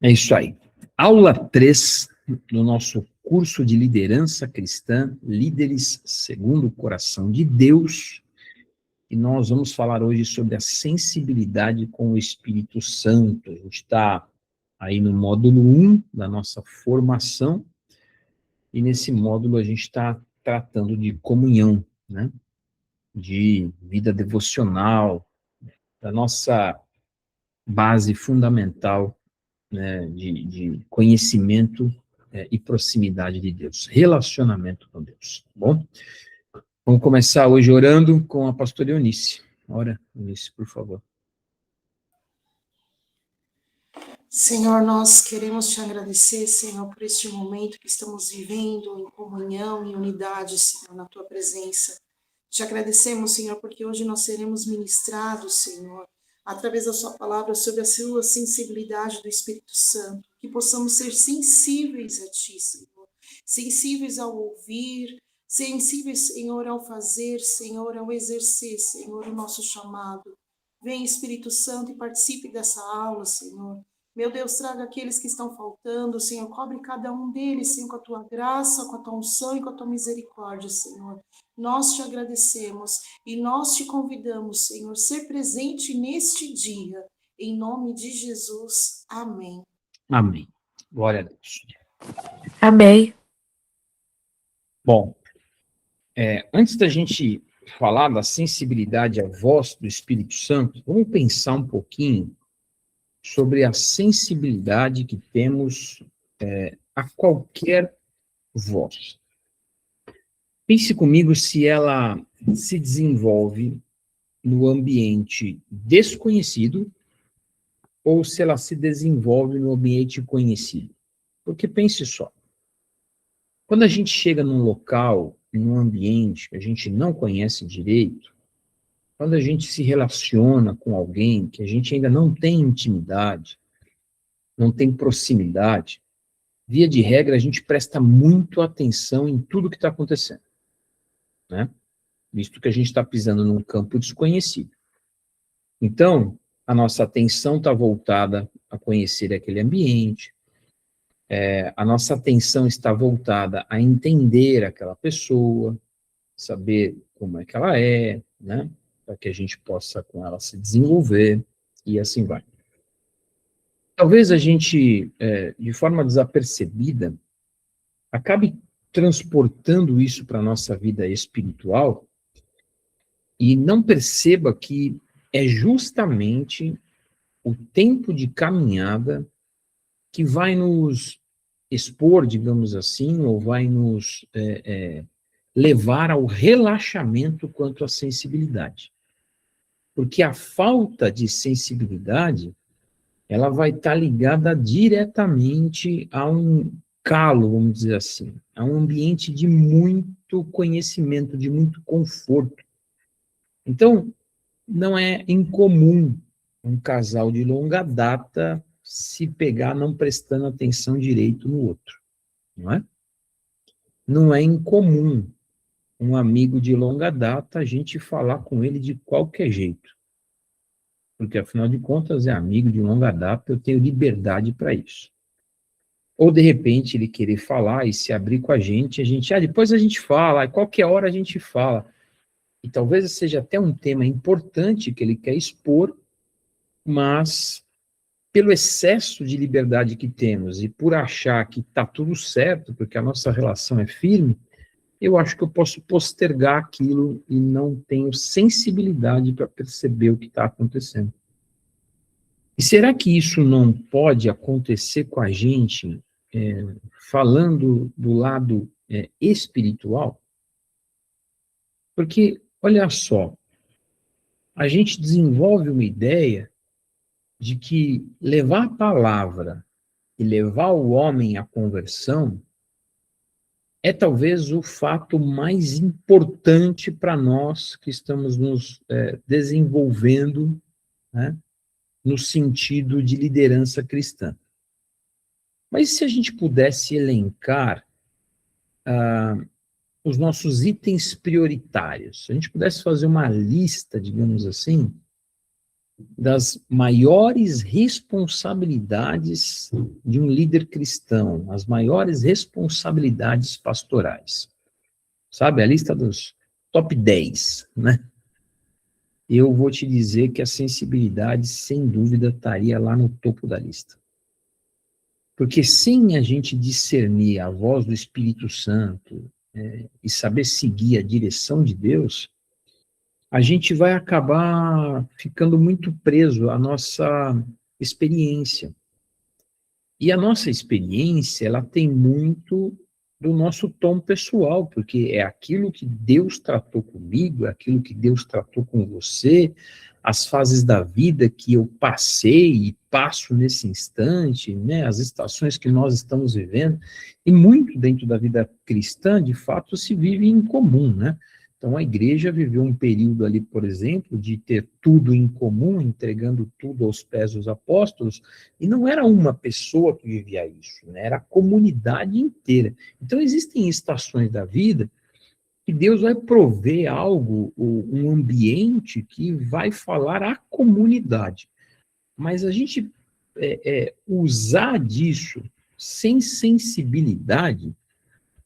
É isso aí. Aula 3 do nosso curso de liderança cristã, Líderes segundo o Coração de Deus. E nós vamos falar hoje sobre a sensibilidade com o Espírito Santo. A gente está aí no módulo 1 da nossa formação. E nesse módulo a gente está tratando de comunhão, né? De vida devocional, da nossa base fundamental, né, de conhecimento e proximidade de Deus, relacionamento com Deus, tá bom? Vamos começar hoje orando com a pastora Eunice. Ora, Eunice, por favor. Senhor, nós queremos te agradecer, Senhor, por este momento que estamos vivendo em comunhão, em unidade, Senhor, na tua presença. Te agradecemos, Senhor, porque hoje nós seremos ministrados, Senhor, através da sua palavra, sobre a sua sensibilidade do Espírito Santo, que possamos ser sensíveis a ti, Senhor, sensíveis ao ouvir, sensíveis, Senhor, ao fazer, Senhor, ao exercer, Senhor, o nosso chamado. Vem, Espírito Santo, e participe dessa aula, Senhor. Meu Deus, traga aqueles que estão faltando, Senhor, cobre cada um deles, Senhor, com a tua graça, com a tua unção e com a tua misericórdia, Senhor. Nós te agradecemos e nós te convidamos, Senhor, ser presente neste dia. Em nome de Jesus. Amém. Amém. Glória a Deus. Amém. Bom, antes da gente falar da sensibilidade à voz do Espírito Santo, vamos pensar um pouquinho sobre a sensibilidade que temos a qualquer voz. Pense comigo se ela se desenvolve no ambiente desconhecido ou se ela se desenvolve no ambiente conhecido. Porque pense só, quando a gente chega num local, num ambiente que a gente não conhece direito, quando a gente se relaciona com alguém que a gente ainda não tem intimidade, não tem proximidade, via de regra, a gente presta muito atenção em tudo que está acontecendo, né? Visto que a gente está pisando num campo desconhecido. Então, a nossa atenção está voltada a conhecer aquele ambiente, a nossa atenção está voltada a entender aquela pessoa, saber como é que ela é, né? Para que a gente possa com ela se desenvolver, e assim vai. Talvez a gente, de forma desapercebida, acabe transportando isso para a nossa vida espiritual e não perceba que é justamente o tempo de caminhada que vai nos expor, digamos assim, ou vai nos levar ao relaxamento quanto à sensibilidade. Porque a falta de sensibilidade, ela vai estar ligada diretamente a um calo, vamos dizer assim, a um ambiente de muito conhecimento, de muito conforto. Então, não é incomum um casal de longa data se pegar não prestando atenção direito no outro, não é? Não é incomum um amigo de longa data a gente falar com ele de qualquer jeito, porque afinal de contas é amigo de longa data, eu tenho liberdade para isso. Ou de repente ele querer falar e se abrir com a gente depois a gente fala, qualquer hora a gente fala. E talvez seja até um tema importante que ele quer expor, mas pelo excesso de liberdade que temos e por achar que está tudo certo, porque a nossa relação é firme, eu acho que eu posso postergar aquilo e não tenho sensibilidade para perceber o que está acontecendo. E será que isso não pode acontecer com a gente, falando do lado espiritual? Porque, olha só, a gente desenvolve uma ideia de que levar a palavra e levar o homem à conversão é talvez o fato mais importante para nós que estamos nos desenvolvendo, né, no sentido de liderança cristã. Mas se a gente pudesse elencar os nossos itens prioritários, se a gente pudesse fazer uma lista, digamos assim, das maiores responsabilidades de um líder cristão, as maiores responsabilidades pastorais. Sabe, a lista dos top 10, né? Eu vou te dizer que a sensibilidade, sem dúvida, estaria lá no topo da lista. Porque sem a gente discernir a voz do Espírito Santo e saber seguir a direção de Deus, a gente vai acabar ficando muito preso à nossa experiência. E a nossa experiência, ela tem muito do nosso tom pessoal, porque é aquilo que Deus tratou comigo, é aquilo que Deus tratou com você, as fases da vida que eu passei e passo nesse instante, né, as estações que nós estamos vivendo, e muito dentro da vida cristã, de fato, se vive em comum, né? Então, a igreja viveu um período ali, por exemplo, de ter tudo em comum, entregando tudo aos pés dos apóstolos, e não era uma pessoa que vivia isso, né? Era a comunidade inteira. Então, existem estações da vida que Deus vai prover algo, um ambiente que vai falar à comunidade. Mas a gente usar disso sem sensibilidade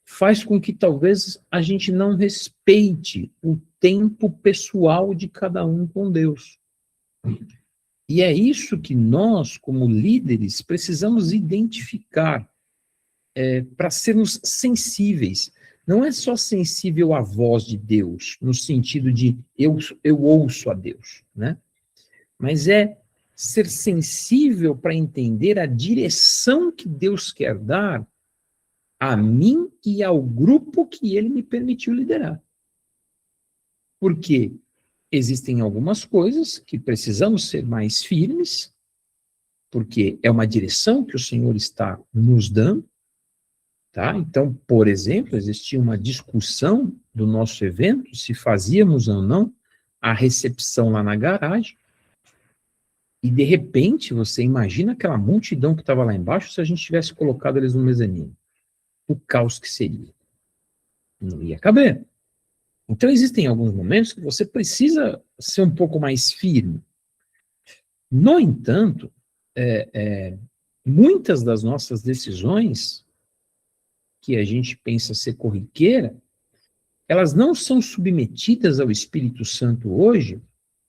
faz com que talvez a gente não respeite o tempo pessoal de cada um com Deus. E é isso que nós, como líderes, precisamos identificar para sermos sensíveis. Não é só sensível à voz de Deus, no sentido de eu ouço a Deus, né? Mas é ser sensível para entender a direção que Deus quer dar a mim e ao grupo que ele me permitiu liderar. Porque existem algumas coisas que precisamos ser mais firmes, porque é uma direção que o Senhor está nos dando, tá? Então, por exemplo, existia uma discussão do nosso evento, se fazíamos ou não a recepção lá na garagem, e de repente você imagina aquela multidão que estava lá embaixo se a gente tivesse colocado eles no mezanino. O caos que seria. Não ia caber. Então, existem alguns momentos que você precisa ser um pouco mais firme. No entanto, muitas das nossas decisões, que a gente pensa ser corriqueira, elas não são submetidas ao Espírito Santo hoje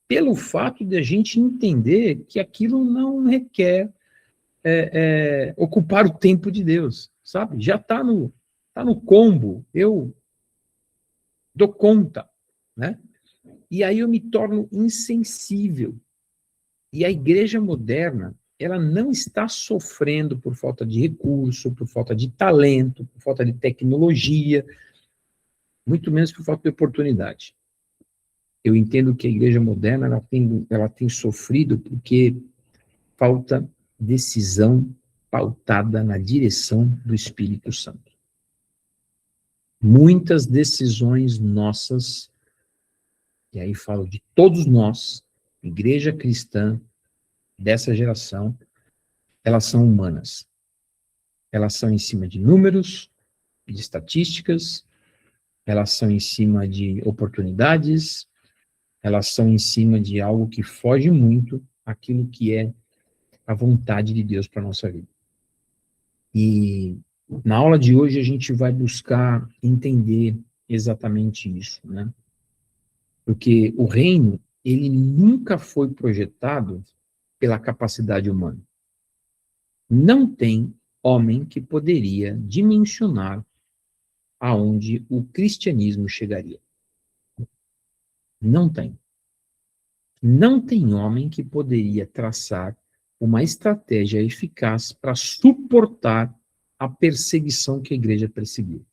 pelo fato de a gente entender que aquilo não requer ocupar o tempo de Deus, sabe? Já está no combo, eu dou conta, né? E aí eu me torno insensível. E a igreja moderna, ela não está sofrendo por falta de recurso, por falta de talento, por falta de tecnologia, muito menos por falta de oportunidade. Eu entendo que a igreja moderna, ela tem sofrido porque falta decisão pautada na direção do Espírito Santo. Muitas decisões nossas, e aí falo de todos nós, igreja cristã, dessa geração, elas são humanas. Elas são em cima de números, de estatísticas, elas são em cima de oportunidades, elas são em cima de algo que foge muito àquilo que é a vontade de Deus para a nossa vida. E na aula de hoje a gente vai buscar entender exatamente isso, né? Porque o reino, ele nunca foi projetado pela capacidade humana. Não tem homem que poderia dimensionar aonde o cristianismo chegaria. Não tem. Não tem homem que poderia traçar uma estratégia eficaz para suportar a perseguição que a igreja perseguiu.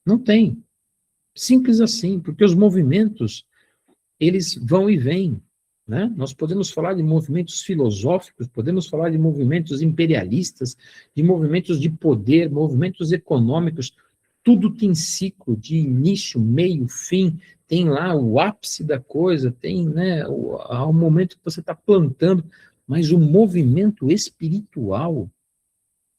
Não tem. Simples assim, porque os movimentos, eles vão e vêm, né? Nós podemos falar de movimentos filosóficos, podemos falar de movimentos imperialistas, de movimentos de poder, movimentos econômicos, tudo tem ciclo de início, meio, fim, tem lá o ápice da coisa, tem, né, ao momento que você está plantando, mas o movimento espiritual,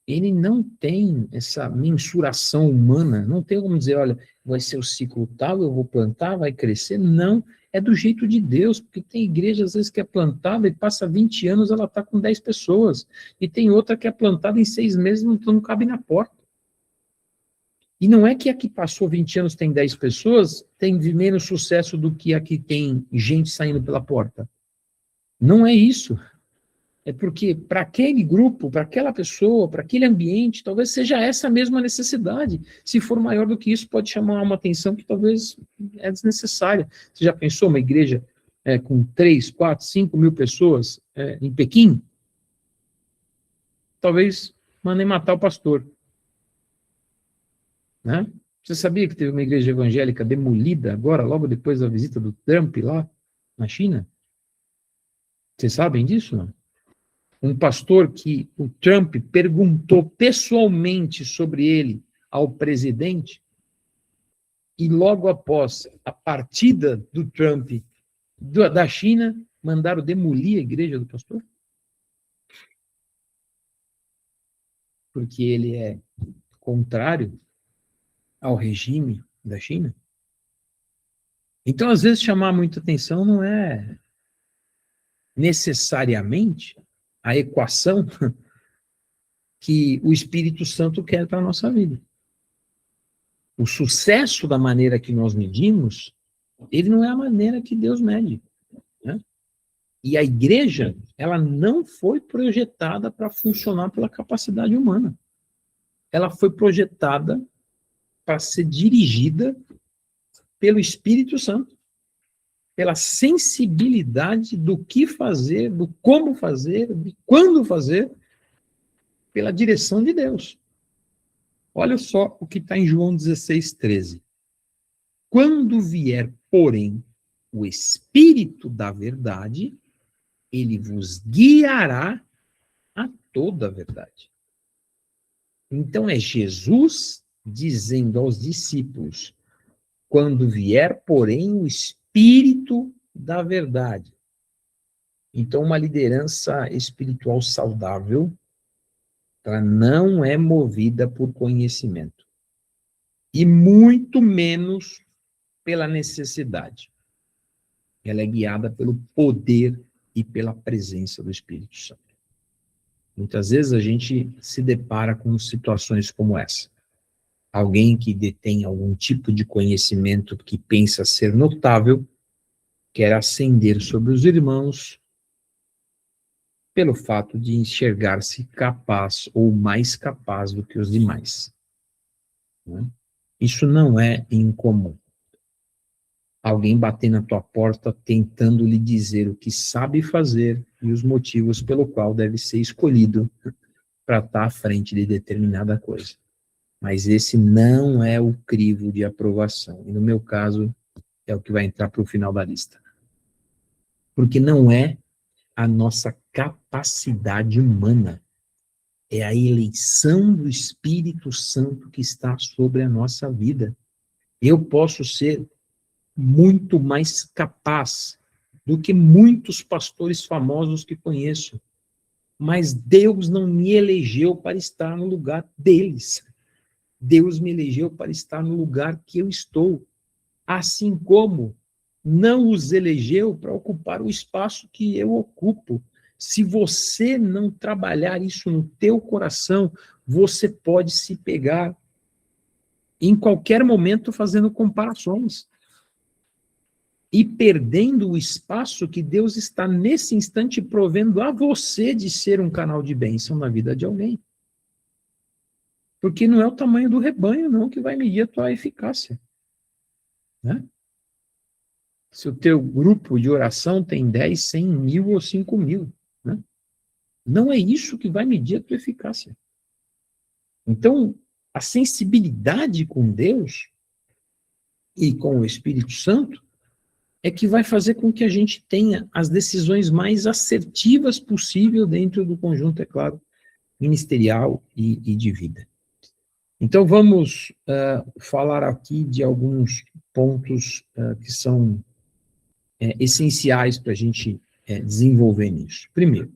ele não tem essa mensuração humana, não tem como dizer, olha, vai ser o ciclo tal, eu vou plantar, vai crescer, não, é do jeito de Deus, porque tem igreja, às vezes, que é plantada e passa 20 anos, ela está com 10 pessoas. E tem outra que é plantada em 6 meses e não cabe na porta. E não é que a que passou 20 anos tem 10 pessoas, tem menos sucesso do que a que tem gente saindo pela porta. Não é isso. É porque para aquele grupo, para aquela pessoa, para aquele ambiente, talvez seja essa mesma necessidade. Se for maior do que isso, pode chamar uma atenção que talvez é desnecessária. Você já pensou uma igreja com 3, 4, 5 mil pessoas em Pequim? Talvez mandem matar o pastor. Né? Você sabia que teve uma igreja evangélica demolida agora, logo depois da visita do Trump lá na China? Vocês sabem disso, não? Um pastor que o Trump perguntou pessoalmente sobre ele ao presidente, e logo após a partida do Trump da China, mandaram demolir a igreja do pastor? Porque ele é contrário ao regime da China? Então, às vezes, chamar muita atenção não é necessariamente a equação que o Espírito Santo quer para a nossa vida. O sucesso da maneira que nós medimos, ele não é a maneira que Deus mede. Né? E a igreja, ela não foi projetada para funcionar pela capacidade humana. Ela foi projetada para ser dirigida pelo Espírito Santo, pela sensibilidade do que fazer, do como fazer, de quando fazer, pela direção de Deus. Olha só o que está em João 16:13. Quando vier, porém, o Espírito da verdade, ele vos guiará a toda a verdade. Então é Jesus dizendo aos discípulos, quando vier, porém, o Espírito da verdade. Então, uma liderança espiritual saudável, ela não é movida por conhecimento. E muito menos pela necessidade. Ela é guiada pelo poder e pela presença do Espírito Santo. Muitas vezes a gente se depara com situações como essa. Alguém que detém algum tipo de conhecimento que pensa ser notável, quer ascender sobre os irmãos pelo fato de enxergar-se capaz ou mais capaz do que os demais. Isso não é incomum. Alguém bater na tua porta tentando lhe dizer o que sabe fazer e os motivos pelo qual deve ser escolhido para estar à frente de determinada coisa. Mas esse não é o crivo de aprovação. E no meu caso, é o que vai entrar para o final da lista. Porque não é a nossa capacidade humana. É a eleição do Espírito Santo que está sobre a nossa vida. Eu posso ser muito mais capaz do que muitos pastores famosos que conheço. Mas Deus não me elegeu para estar no lugar deles. Deus me elegeu para estar no lugar que eu estou. Assim como não os elegeu para ocupar o espaço que eu ocupo. Se você não trabalhar isso no teu coração, você pode se pegar em qualquer momento fazendo comparações e perdendo o espaço que Deus está nesse instante provendo a você de ser um canal de bênção na vida de alguém. Porque não é o tamanho do rebanho, não, que vai medir a tua eficácia. Né? Se o teu grupo de oração tem 10, 100 mil ou 5 mil. Né? Não é isso que vai medir a tua eficácia. Então, a sensibilidade com Deus e com o Espírito Santo é que vai fazer com que a gente tenha as decisões mais assertivas possível dentro do conjunto, é claro, ministerial e de vida. Então, vamos falar aqui de alguns pontos que são essenciais para a gente desenvolver nisso. Primeiro,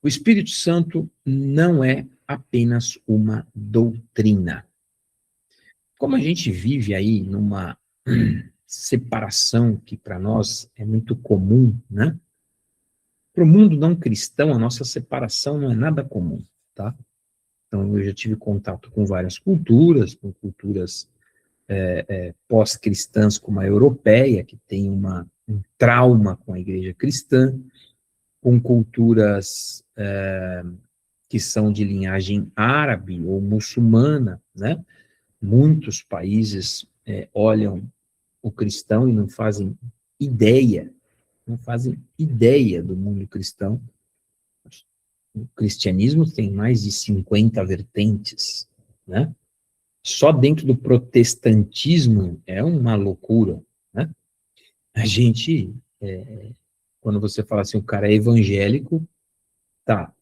o Espírito Santo não é apenas uma doutrina. Como a gente vive aí numa separação que para nós é muito comum, né? Para o mundo não cristão, a nossa separação não é nada comum, tá? Então, eu já tive contato com várias culturas, com culturas pós-cristãs, como a europeia, que tem um trauma com a igreja cristã, com culturas que são de linhagem árabe ou muçulmana, né? Muitos países olham o cristão e não fazem ideia do mundo cristão. O cristianismo tem mais de 50 vertentes, né? Só dentro do protestantismo é uma loucura, né? A gente, quando você fala assim, o cara é evangélico, tá,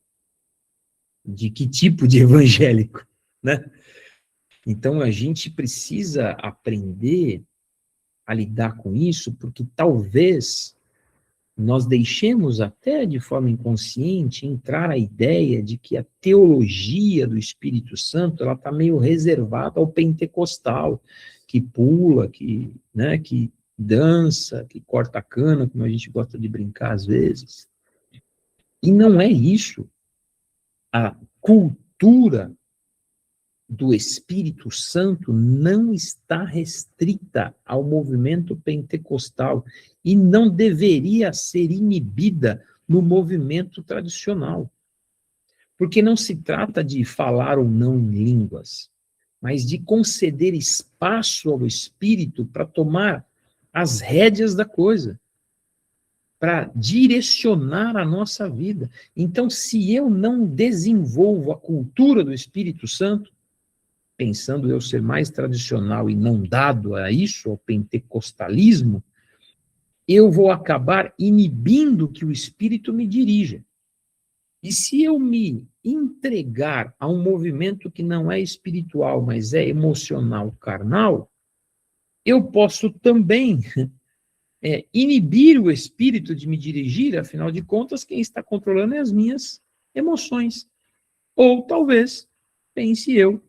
de que tipo de evangélico, né? Então, a gente precisa aprender a lidar com isso, porque talvez nós deixemos até de forma inconsciente entrar a ideia de que a teologia do Espírito Santo ela está meio reservada ao pentecostal, que pula, né, que dança, que corta a cana, como a gente gosta de brincar às vezes. E não é isso. A cultura do Espírito Santo não está restrita ao movimento pentecostal e não deveria ser inibida no movimento tradicional. Porque não se trata de falar ou não em línguas, mas de conceder espaço ao Espírito para tomar as rédeas da coisa, para direcionar a nossa vida. Então, se eu não desenvolvo a cultura do Espírito Santo, pensando eu ser mais tradicional e não dado a isso, ao pentecostalismo, eu vou acabar inibindo que o Espírito me dirija. E se eu me entregar a um movimento que não é espiritual, mas é emocional, carnal, eu posso também inibir o Espírito de me dirigir, afinal de contas, quem está controlando é as minhas emoções. Ou talvez pense eu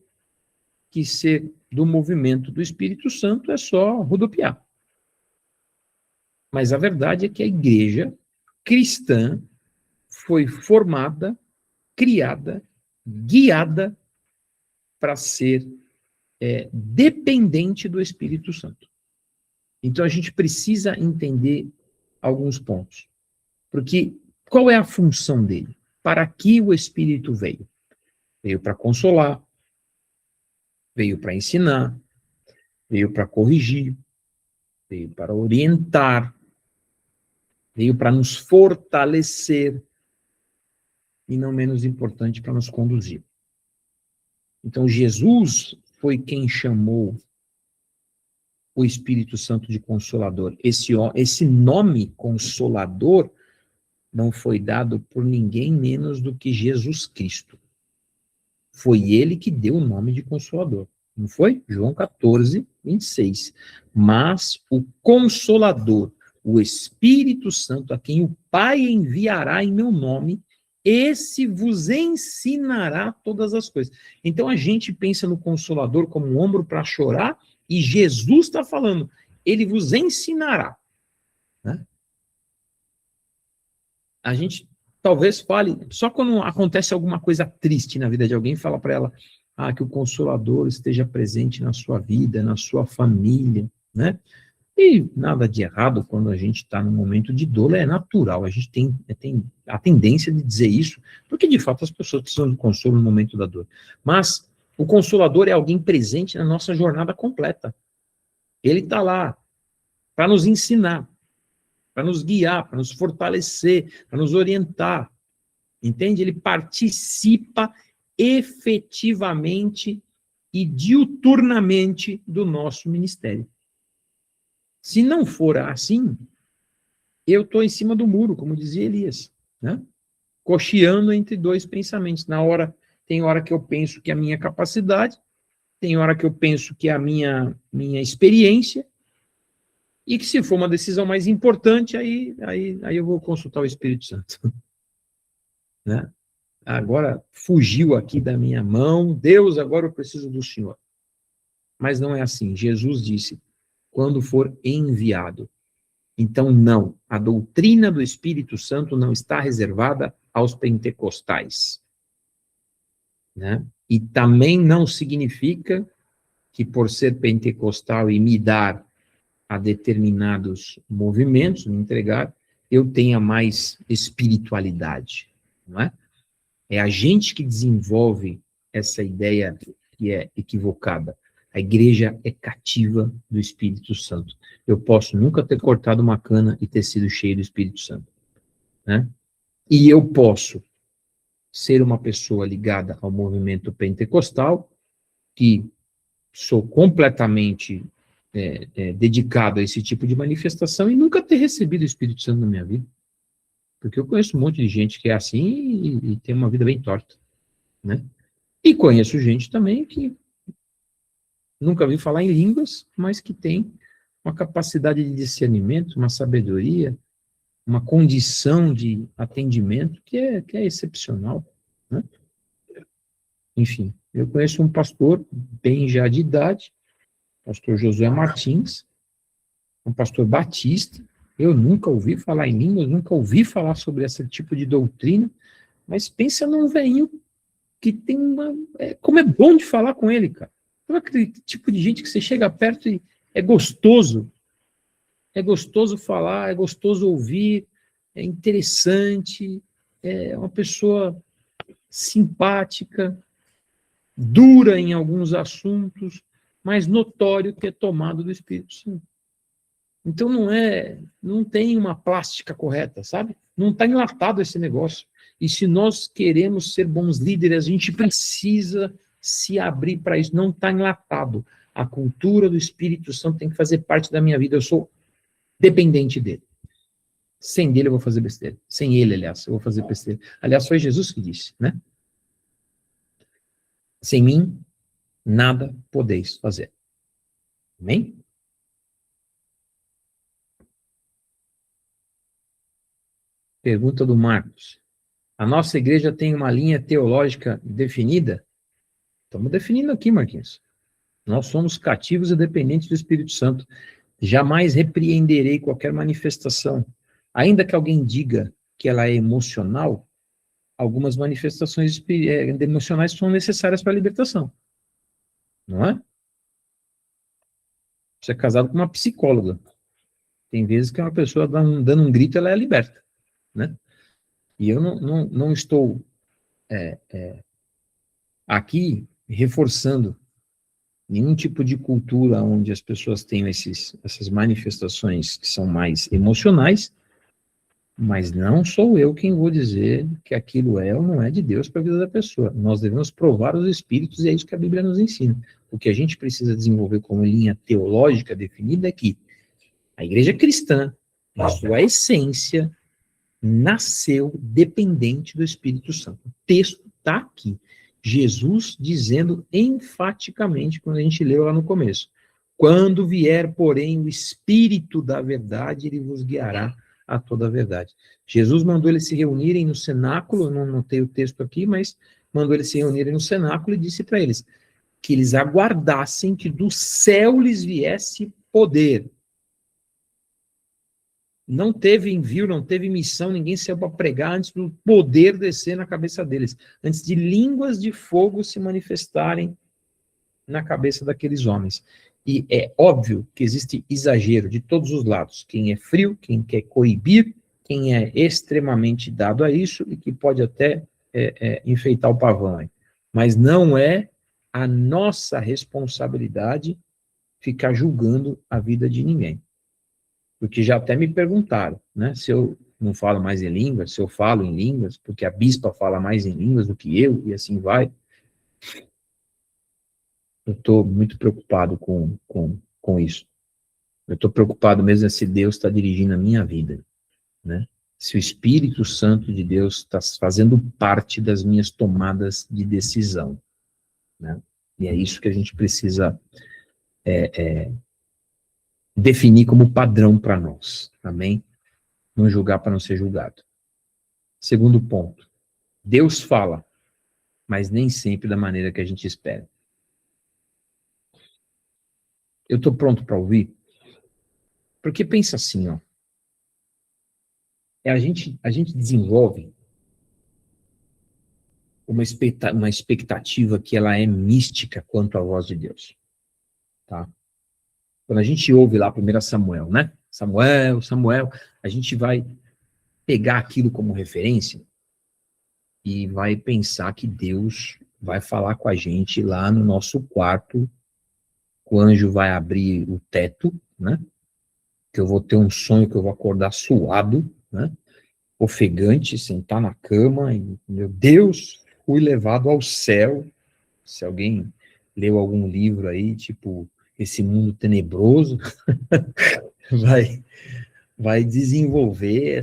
que ser do movimento do Espírito Santo é só rodopiar. Mas a verdade é que a igreja cristã foi formada, criada, guiada para ser dependente do Espírito Santo. Então a gente precisa entender alguns pontos. Porque qual é a função dele? Para que o Espírito veio? Veio para consolar, veio para ensinar, veio para corrigir, veio para orientar, veio para nos fortalecer e, não menos importante, para nos conduzir. Então, Jesus foi quem chamou o Espírito Santo de Consolador. Esse nome Consolador não foi dado por ninguém menos do que Jesus Cristo. Foi ele que deu o nome de Consolador. Não foi? João 14, 26. Mas o Consolador, o Espírito Santo, a quem o Pai enviará em meu nome, esse vos ensinará todas as coisas. Então a gente pensa no Consolador como um ombro para chorar, e Jesus está falando, ele vos ensinará. Né? A gente talvez fale, só quando acontece alguma coisa triste na vida de alguém, fala para ela, que o Consolador esteja presente na sua vida, na sua família, né? E nada de errado quando a gente está num momento de dor, é natural, a gente tem a tendência de dizer isso, porque de fato as pessoas precisam de consolo no momento da dor. Mas o Consolador é alguém presente na nossa jornada completa. Ele está lá para nos ensinar, para nos guiar, para nos fortalecer, para nos orientar. Entende? Ele participa efetivamente e diuturnamente do nosso ministério. Se não for assim, eu estou em cima do muro, como dizia Elias, né? Cocheando entre dois pensamentos. Tem hora que eu penso que é a minha capacidade, tem hora que eu penso que é a minha experiência, e que se for uma decisão mais importante, aí eu vou consultar o Espírito Santo. Né? Agora fugiu aqui da minha mão, Deus, agora eu preciso do Senhor. Mas não é assim. Jesus disse, quando for enviado. Então, não, a doutrina do Espírito Santo não está reservada aos pentecostais, né? E também não significa que por ser pentecostal e me dar a determinados movimentos, me entregar, eu tenha mais espiritualidade, não é? É a gente que desenvolve essa ideia que é equivocada. A igreja é cativa do Espírito Santo. Eu posso nunca ter cortado uma cana e ter sido cheio do Espírito Santo, né? E eu posso ser uma pessoa ligada ao movimento pentecostal, que sou completamente dedicado a esse tipo de manifestação e nunca ter recebido o Espírito Santo na minha vida. Porque eu conheço um monte de gente que é assim e tem uma vida bem torta, né? E conheço gente também que nunca vi falar em línguas, mas que tem uma capacidade de discernimento, uma sabedoria, uma condição de atendimento que é excepcional, né? Enfim, eu conheço um pastor bem já de idade, pastor Josué Martins, um pastor batista. Eu nunca ouvi falar em línguas, nunca ouvi falar sobre esse tipo de doutrina, mas pensa num velhinho que tem uma... como é bom de falar com ele, cara. É aquele tipo de gente que você chega perto e é gostoso falar, é gostoso ouvir, é interessante, é uma pessoa simpática, dura em alguns assuntos, mas notório que é tomado do Espírito Santo. Então não tem uma plástica correta, sabe? Não está enlatado esse negócio. E se nós queremos ser bons líderes, a gente precisa se abrir para isso. Não está enlatado. A cultura do Espírito Santo tem que fazer parte da minha vida. Eu sou dependente dele. Sem dele eu vou fazer besteira. Sem ele, aliás, eu vou fazer besteira. Aliás, foi Jesus que disse, né? Sem mim, nada podeis fazer. Amém? Pergunta do Marcos. A nossa igreja tem uma linha teológica definida? Estamos definindo aqui, Marquinhos. Nós somos cativos e dependentes do Espírito Santo. Jamais repreenderei qualquer manifestação. Ainda que alguém diga que ela é emocional, algumas manifestações emocionais são necessárias para a libertação. Não é? Você é casado com uma psicóloga. Tem vezes que uma pessoa dando um grito, ela é liberta, né? E eu não estou aqui reforçando nenhum tipo de cultura onde as pessoas tenham essas manifestações que são mais emocionais, mas não sou eu quem vou dizer que aquilo é ou não é de Deus para a vida da pessoa. Nós devemos provar os espíritos e é isso que a Bíblia nos ensina. O que a gente precisa desenvolver como linha teológica definida é que a igreja cristã, na sua essência, nasceu dependente do Espírito Santo. O texto está aqui. Jesus dizendo enfaticamente, quando a gente leu lá no começo, quando vier, porém, o Espírito da verdade, ele vos guiará a toda a verdade. Jesus mandou eles se reunirem no cenáculo, eu não notei o texto aqui, mas mandou eles se reunirem no cenáculo e disse para eles que eles aguardassem que do céu lhes viesse poder. Não teve envio, não teve missão, ninguém saiu para pregar antes do poder descer na cabeça deles, antes de línguas de fogo se manifestarem na cabeça daqueles homens. E é óbvio que existe exagero de todos os lados. Quem é frio, quem quer coibir, quem é extremamente dado a isso e que pode até enfeitar o pavão. Hein? Mas não é a nossa responsabilidade ficar julgando a vida de ninguém. Porque já até me perguntaram, né, se eu não falo mais em línguas, se eu falo em línguas, porque a bispa fala mais em línguas do que eu, e assim vai. Eu estou muito preocupado com isso. Eu estou preocupado mesmo se Deus está dirigindo a minha vida, né? Se o Espírito Santo de Deus está fazendo parte das minhas tomadas de decisão, né? E é isso que a gente precisa definir como padrão para nós, amém? Não julgar para não ser julgado. Segundo ponto, Deus fala, mas nem sempre da maneira que a gente espera. Eu estou pronto para ouvir? Porque pensa assim, ó. A gente desenvolve uma expectativa que ela é mística quanto à voz de Deus, tá? Quando a gente ouve lá 1 Samuel, né? Samuel, Samuel, a gente vai pegar aquilo como referência e vai pensar que Deus vai falar com a gente lá no nosso quarto, o anjo vai abrir o teto, né? Que eu vou ter um sonho que eu vou acordar suado, né? Ofegante, sentar na cama e, meu Deus, fui levado ao céu. Se alguém leu algum livro aí, tipo Esse Mundo Tenebroso, vai desenvolver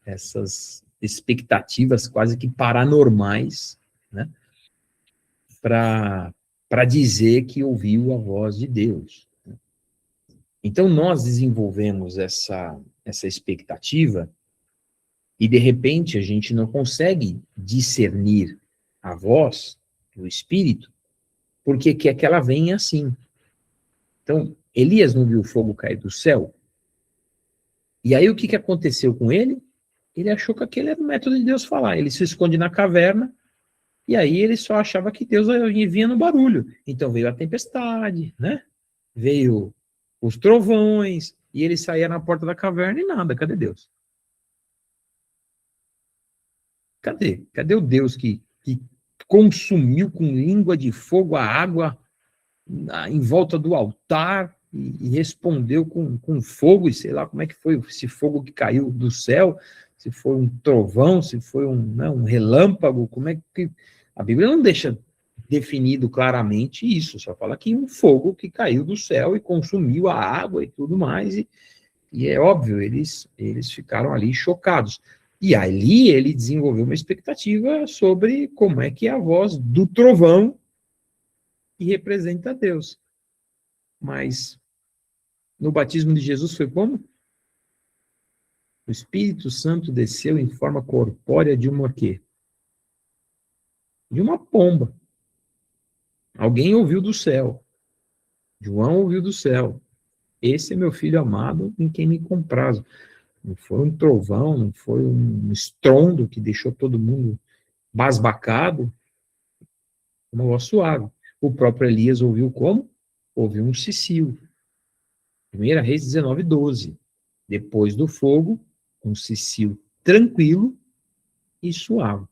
essas expectativas quase que paranormais, né? Para dizer que ouviu a voz de Deus. Então, nós desenvolvemos essa expectativa e, de repente, a gente não consegue discernir a voz do Espírito, porque quer que ela venha assim. Então, Elias não viu o fogo cair do céu? E aí, o que aconteceu com ele? Ele achou que aquele era o método de Deus falar. Ele se esconde na caverna, e aí ele só achava que Deus vinha no barulho. Então, veio a tempestade, né? Veio os trovões, e ele saía na porta da caverna e nada. Cadê Deus? Cadê? Cadê o Deus que consumiu com língua de fogo a água em volta do altar e respondeu com fogo, e sei lá como é que foi esse fogo que caiu do céu, se foi um trovão, se foi um relâmpago, como é que... A Bíblia não deixa definido claramente isso, só fala que um fogo que caiu do céu e consumiu a água e tudo mais, e é óbvio, eles ficaram ali chocados. E ali ele desenvolveu uma expectativa sobre como é que é a voz do trovão que representa Deus. Mas no batismo de Jesus foi como? O Espírito Santo desceu em forma corpórea de uma quê? De uma pomba. Alguém ouviu do céu. João ouviu do céu. Esse é meu filho amado em quem me comprazo. Não foi um trovão, não foi um estrondo que deixou todo mundo basbacado. Uma voz suave. O próprio Elias ouviu como? Ouviu um cicio. 1 Reis 19:12. Depois do fogo, um cicio tranquilo e suave.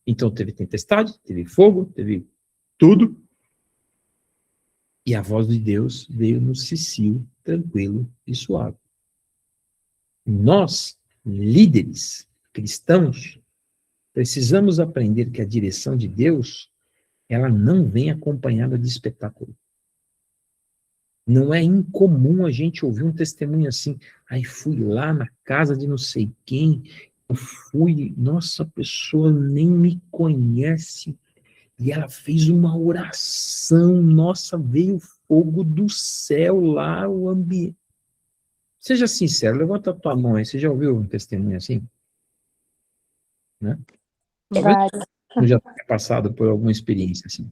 Então teve tempestade, teve fogo, teve tudo. E a voz de Deus veio no cicio tranquilo e suave. Nós, líderes cristãos, precisamos aprender que a direção de Deus, ela não vem acompanhada de espetáculo. Não é incomum a gente ouvir um testemunho assim, aí fui lá na casa de não sei quem, eu fui, nossa, a pessoa nem me conhece, e ela fez uma oração, nossa, veio fogo do céu lá, o ambiente. Seja sincero, levanta a tua mão aí, você já ouviu um testemunho assim? Né? Talvez você já tenha passado por alguma experiência assim.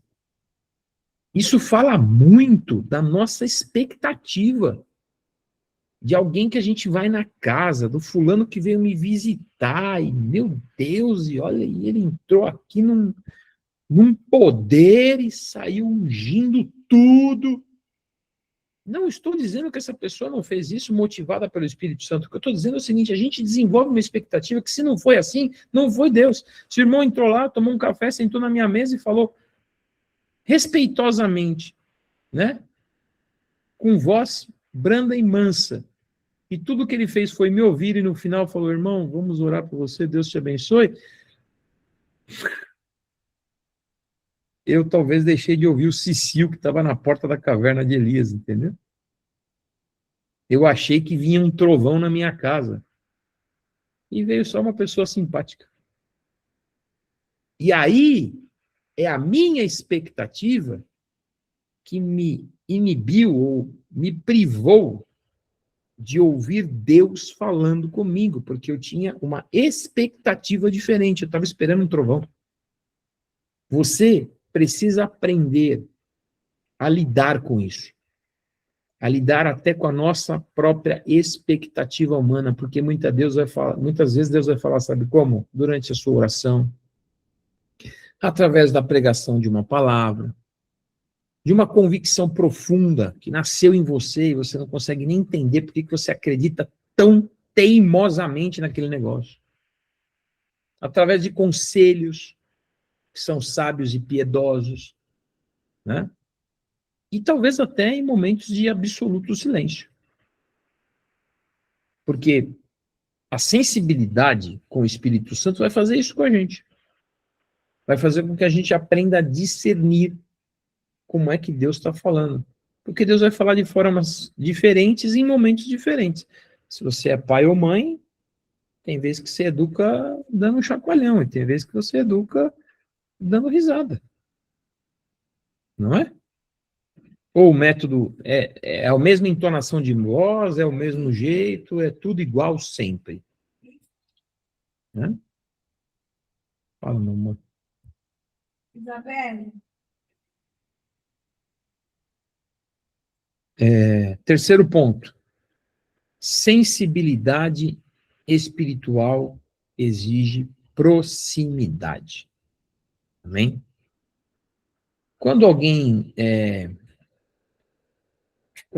Isso fala muito da nossa expectativa de alguém que a gente vai na casa, do fulano que veio me visitar, e meu Deus, e olha, e ele entrou aqui num poder e saiu ungindo tudo. Não estou dizendo que essa pessoa não fez isso motivada pelo Espírito Santo. O que eu estou dizendo é o seguinte, a gente desenvolve uma expectativa que se não foi assim, não foi Deus. Se o irmão entrou lá, tomou um café, sentou na minha mesa e falou respeitosamente, né? Com voz branda e mansa. E tudo que ele fez foi me ouvir e no final falou, irmão, vamos orar por você, Deus te abençoe. Eu talvez deixei de ouvir o cicio que estava na porta da caverna de Elias, entendeu? Eu achei que vinha um trovão na minha casa. E veio só uma pessoa simpática. E aí, é a minha expectativa que me inibiu ou me privou de ouvir Deus falando comigo, porque eu tinha uma expectativa diferente, eu estava esperando um trovão. Você precisa aprender a lidar com isso, a lidar até com a nossa própria expectativa humana, porque muitas vezes Deus vai falar, sabe como? Durante a sua oração, através da pregação de uma palavra, de uma convicção profunda que nasceu em você e você não consegue nem entender por que você acredita tão teimosamente naquele negócio. Através de conselhos que são sábios e piedosos, né? E talvez até em momentos de absoluto silêncio. Porque a sensibilidade com o Espírito Santo vai fazer isso com a gente. Vai fazer com que a gente aprenda a discernir como é que Deus está falando. Porque Deus vai falar de formas diferentes em momentos diferentes. Se você é pai ou mãe, tem vezes que você educa dando um chacoalhão, e tem vezes que você educa dando risada. Não é? Ou o método é a mesma entonação de voz, é o mesmo jeito, é tudo igual sempre. Né? Fala, meu amor. Isabelle. Terceiro ponto. Sensibilidade espiritual exige proximidade. Amém? Quando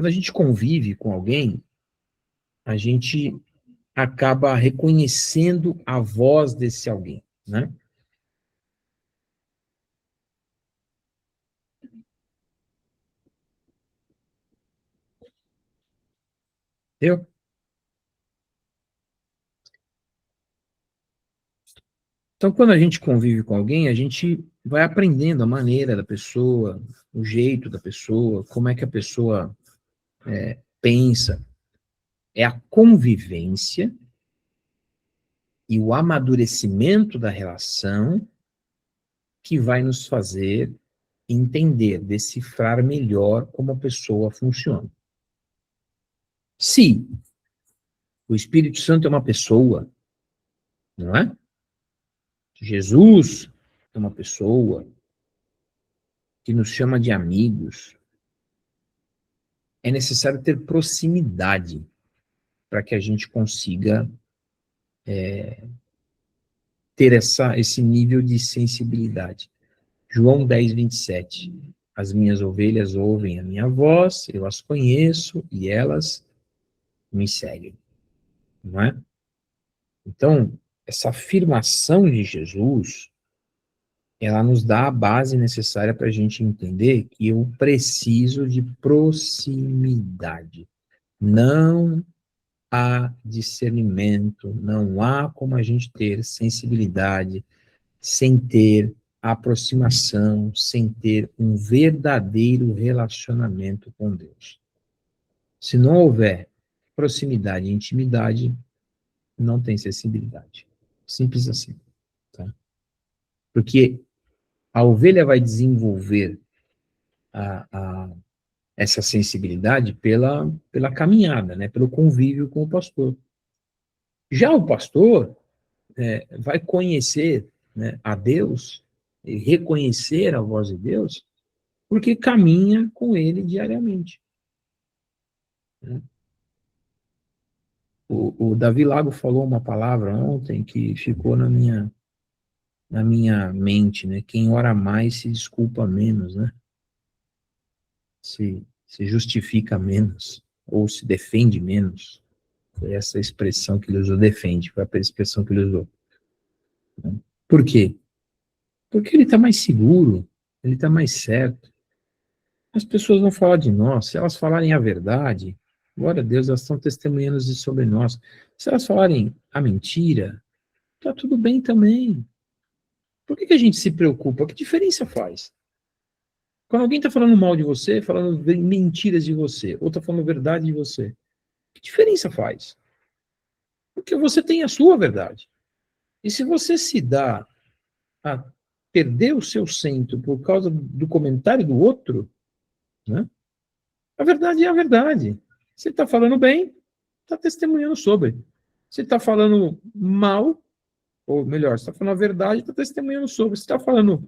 a gente convive com alguém, a gente acaba reconhecendo a voz desse alguém, né? Entendeu? Então, quando a gente convive com alguém, a gente vai aprendendo a maneira da pessoa, o jeito da pessoa, como é que a pessoa pensa. É a convivência e o amadurecimento da relação que vai nos fazer entender, decifrar melhor como a pessoa funciona. Se o Espírito Santo é uma pessoa, não é? Jesus é uma pessoa que nos chama de amigos. É necessário ter proximidade para que a gente consiga ter esse nível de sensibilidade. João 10, 27. As minhas ovelhas ouvem a minha voz, eu as conheço e elas me seguem. Não é? Então, essa afirmação de Jesus, ela nos dá a base necessária para a gente entender que eu preciso de proximidade. Não há discernimento, não há como a gente ter sensibilidade sem ter aproximação, sem ter um verdadeiro relacionamento com Deus. Se não houver proximidade e intimidade, não tem sensibilidade. Simples assim. Tá? Porque a ovelha vai desenvolver essa sensibilidade pela caminhada, né? Pelo convívio com o pastor. Já o pastor vai conhecer, né, a Deus, e reconhecer a voz de Deus, porque caminha com ele diariamente. Né? O Davi Lago falou uma palavra ontem que ficou na minha mente, né? Quem ora mais se desculpa menos, né? Se justifica menos, ou se defende menos. Foi essa expressão que ele usou, defende, foi a expressão que ele usou. Por quê? Porque ele está mais seguro, ele está mais certo. As pessoas vão falar de nós, se elas falarem a verdade, glória a Deus, elas estão testemunhando sobre nós. Se elas falarem a mentira, está tudo bem também. Por que a gente se preocupa? Que diferença faz? Quando alguém está falando mal de você, falando mentiras de você, ou está falando verdade de você, que diferença faz? Porque você tem a sua verdade. E se você se dá a perder o seu centro por causa do comentário do outro, né? A verdade é a verdade. Você está falando bem, está testemunhando sobre. Você está falando mal, ou melhor, você está falando a verdade, está testemunhando sobre. Você está falando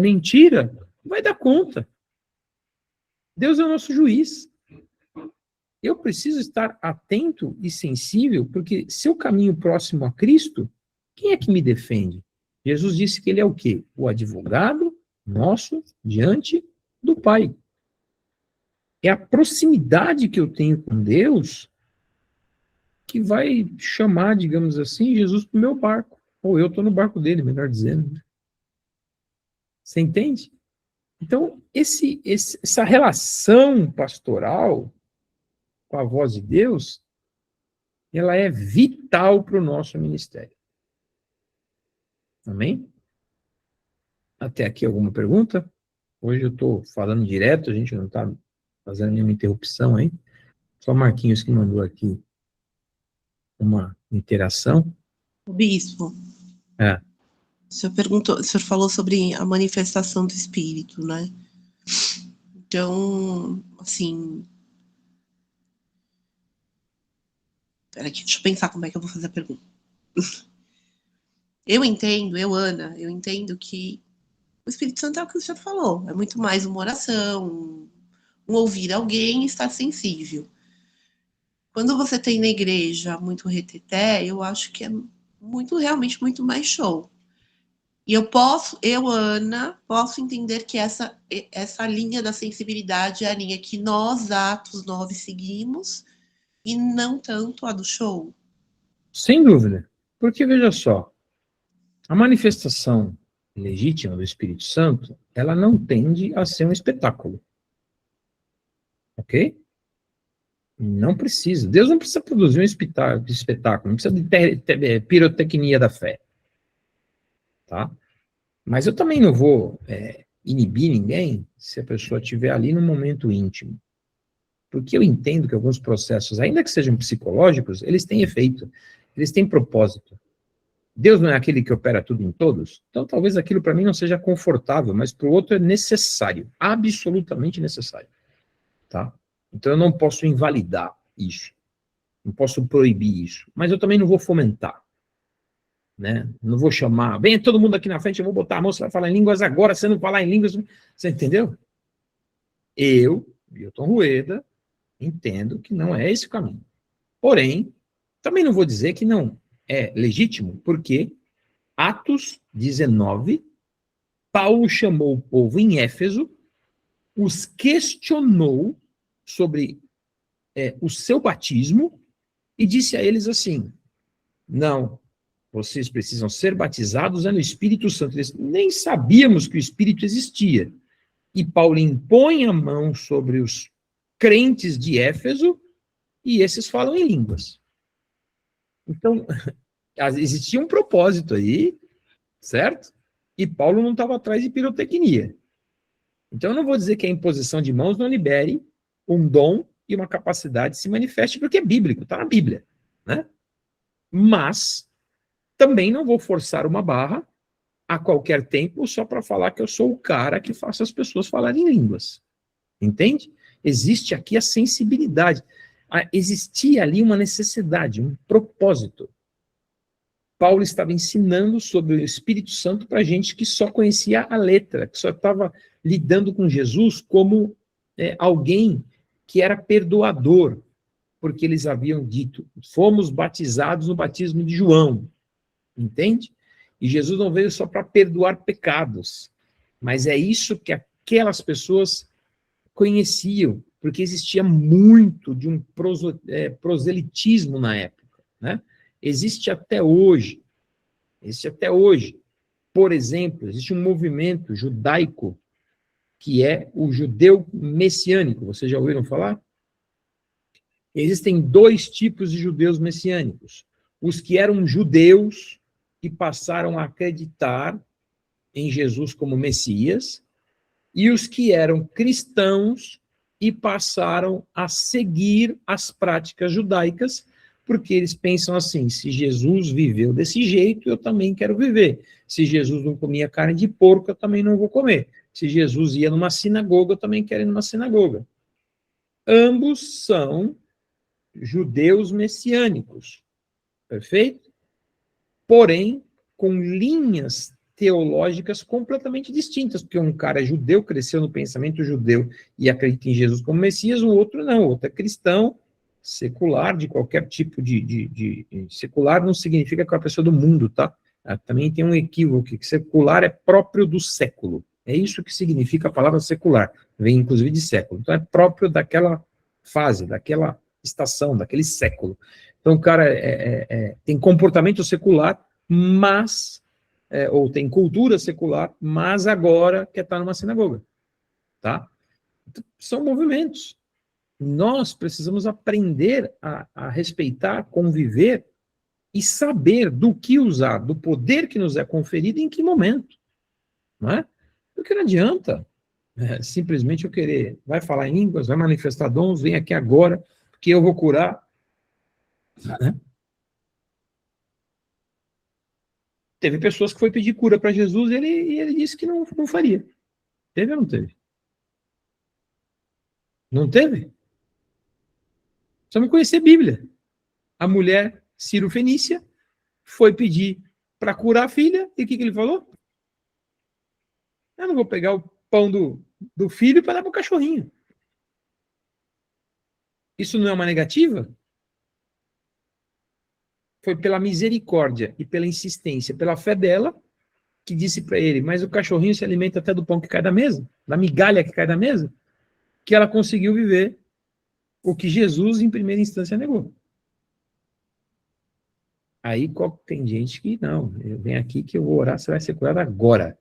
mentira, vai dar conta. Deus é o nosso juiz. eu preciso estar atento e sensível, porque se eu caminho próximo a Cristo, quem é que me defende? Jesus disse que ele é o quê? O advogado nosso diante do Pai. É a proximidade que eu tenho com Deus que vai chamar, digamos assim, Jesus para o meu barco. Ou eu estou no barco dele, melhor dizendo. Você entende? Então, essa relação pastoral com a voz de Deus, ela é vital para o nosso ministério. Amém? Até aqui alguma pergunta? Hoje eu estou falando direto, a gente não está fazendo nenhuma interrupção aí. Só Marquinhos que mandou aqui uma interação. Bispo, o senhor falou sobre a manifestação do Espírito, né? Então, assim... Peraí, deixa eu pensar como é que eu vou fazer a pergunta. Eu entendo que o Espírito Santo é o que o senhor falou. É muito mais uma oração, um ouvir alguém e estar sensível. Quando você tem na igreja muito reteté, eu acho que é realmente muito mais show. E Ana, posso entender que essa linha da sensibilidade é a linha que nós, Atos 9, seguimos, e não tanto a do show. Sem dúvida. Porque, veja só, a manifestação legítima do Espírito Santo, ela não tende a ser um espetáculo. Ok? Não precisa. Deus não precisa produzir um espetáculo, não precisa de pirotecnia da fé. Tá? Mas eu também não vou inibir ninguém se a pessoa estiver ali no momento íntimo. Porque eu entendo que alguns processos, ainda que sejam psicológicos, eles têm efeito, eles têm propósito. Deus não é aquele que opera tudo em todos? Então talvez aquilo para mim não seja confortável, mas para o outro é necessário, absolutamente necessário. Tá? Então eu não posso invalidar isso, não posso proibir isso, mas eu também não vou fomentar. Né? Não vou chamar, vem todo mundo aqui na frente, eu vou botar a mão, você vai falar em línguas agora, se não falar em línguas, você entendeu? Eu, Milton Rueda, entendo que não é esse o caminho. Porém, também não vou dizer que não é legítimo, porque Atos 19, Paulo chamou o povo em Éfeso, os questionou sobre o seu batismo e disse a eles assim, não, vocês precisam ser batizados no Espírito Santo. Eles nem sabíamos que o Espírito existia. E Paulo impõe a mão sobre os crentes de Éfeso e esses falam em línguas. Então, existia um propósito aí, certo? E Paulo não estava atrás de pirotecnia. Então, eu não vou dizer que a imposição de mãos não libere um dom e uma capacidade se manifeste, porque é bíblico, está na Bíblia, né? Mas também não vou forçar uma barra a qualquer tempo só para falar que eu sou o cara que faça as pessoas falarem línguas. Entende? Existe aqui a sensibilidade. Existia ali uma necessidade, um propósito. Paulo estava ensinando sobre o Espírito Santo para gente que só conhecia a letra, que só estava lidando com Jesus como alguém que era perdoador, porque eles haviam dito, fomos batizados no batismo de João. Entende? E Jesus não veio só para perdoar pecados, mas é isso que aquelas pessoas conheciam, porque existia muito de um proselitismo na época, né? Existe até hoje. Por exemplo, existe um movimento judaico que é o judeu messiânico. Vocês já ouviram falar? Existem dois tipos de judeus messiânicos. Os que eram judeus e passaram a acreditar em Jesus como Messias, e os que eram cristãos e passaram a seguir as práticas judaicas, porque eles pensam assim, se Jesus viveu desse jeito, eu também quero viver. Se Jesus não comia carne de porco, eu também não vou comer. Se Jesus ia numa sinagoga, eu também quero ir numa sinagoga. Ambos são judeus messiânicos, perfeito? Porém, com linhas teológicas completamente distintas, porque um cara é judeu, cresceu no pensamento judeu e acredita em Jesus como Messias, o outro não, o outro é cristão secular de qualquer tipo secular não significa que é uma pessoa do mundo, tá? Também tem um equívoco, que secular é próprio do século. É isso que significa a palavra secular. Vem, inclusive, de século. Então, é próprio daquela fase, daquela estação, daquele século. Então, o cara tem comportamento secular, mas, ou tem cultura secular, mas agora quer estar numa sinagoga, tá? Então, são movimentos. Nós precisamos aprender a respeitar, conviver e saber do que usar, do poder que nos é conferido e em que momento, não é? Porque não adianta simplesmente eu querer, vai falar em línguas, vai manifestar dons, vem aqui agora, porque eu vou curar, né? Teve pessoas que foi pedir cura para Jesus e ele disse que não faria. Teve ou não teve? Não teve? Só me conhecer a Bíblia. A mulher Ciro-Fenícia foi pedir para curar a filha, e o que ele falou? Eu não vou pegar o pão do filho para dar para o cachorrinho. Isso não é uma negativa? Foi pela misericórdia e pela insistência, pela fé dela, que disse para ele, mas o cachorrinho se alimenta até do pão que cai da mesa, da migalha que cai da mesa, que ela conseguiu viver o que Jesus, em primeira instância, negou. Aí tem gente que, não, vem aqui que eu vou orar, você vai ser curado agora.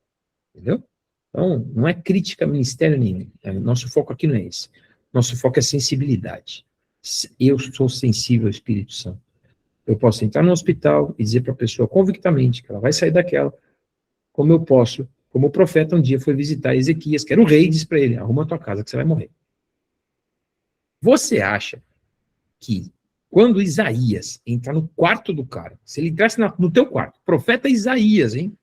Entendeu? Então, não é crítica a ministério nenhum. Nosso foco aqui não é esse. Nosso foco é sensibilidade. Eu sou sensível ao Espírito Santo. Eu posso entrar no hospital e dizer para a pessoa convictamente que ela vai sair daquela, como eu posso, como o profeta um dia foi visitar Ezequias, que era o rei, e disse para ele, arruma a tua casa que você vai morrer. Você acha que quando Isaías entrar no quarto do cara, se ele entrasse no teu quarto, profeta Isaías, hein?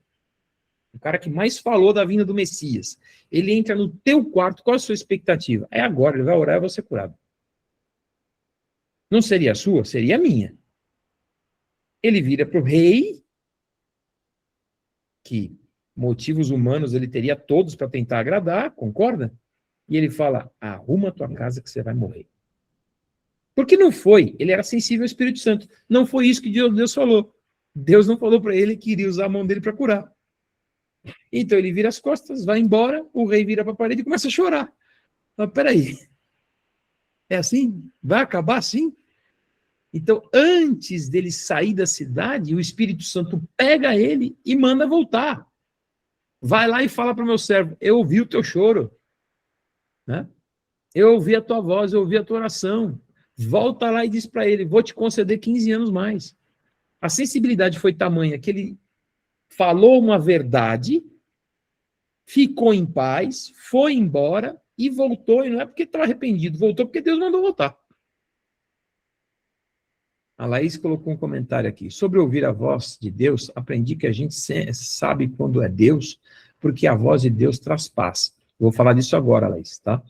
O cara que mais falou da vinda do Messias, ele entra no teu quarto, qual a sua expectativa? É agora, ele vai orar e vai ser curado. Não seria a sua? Seria a minha. Ele vira para o rei, que motivos humanos ele teria todos para tentar agradar, concorda? E ele fala, arruma a tua casa que você vai morrer. Porque não foi, ele era sensível ao Espírito Santo. Não foi isso que Deus falou. Deus não falou para ele que iria usar a mão dele para curar. Então ele vira as costas, vai embora, o rei vira para a parede e começa a chorar. Mas peraí, é assim? Vai acabar assim? Então, antes dele sair da cidade, o Espírito Santo pega ele e manda voltar. Vai lá e fala para o meu servo, eu ouvi o teu choro, né? Eu ouvi a tua voz, eu ouvi a tua oração. Volta lá e diz para ele, vou te conceder 15 anos mais. A sensibilidade foi tamanha que ele falou uma verdade, ficou em paz, foi embora e voltou, e não é porque estava arrependido, voltou porque Deus mandou voltar. A Laís colocou um comentário aqui. Sobre ouvir a voz de Deus, aprendi que a gente sabe quando é Deus, porque a voz de Deus traz paz. Vou falar disso agora, Laís, tá?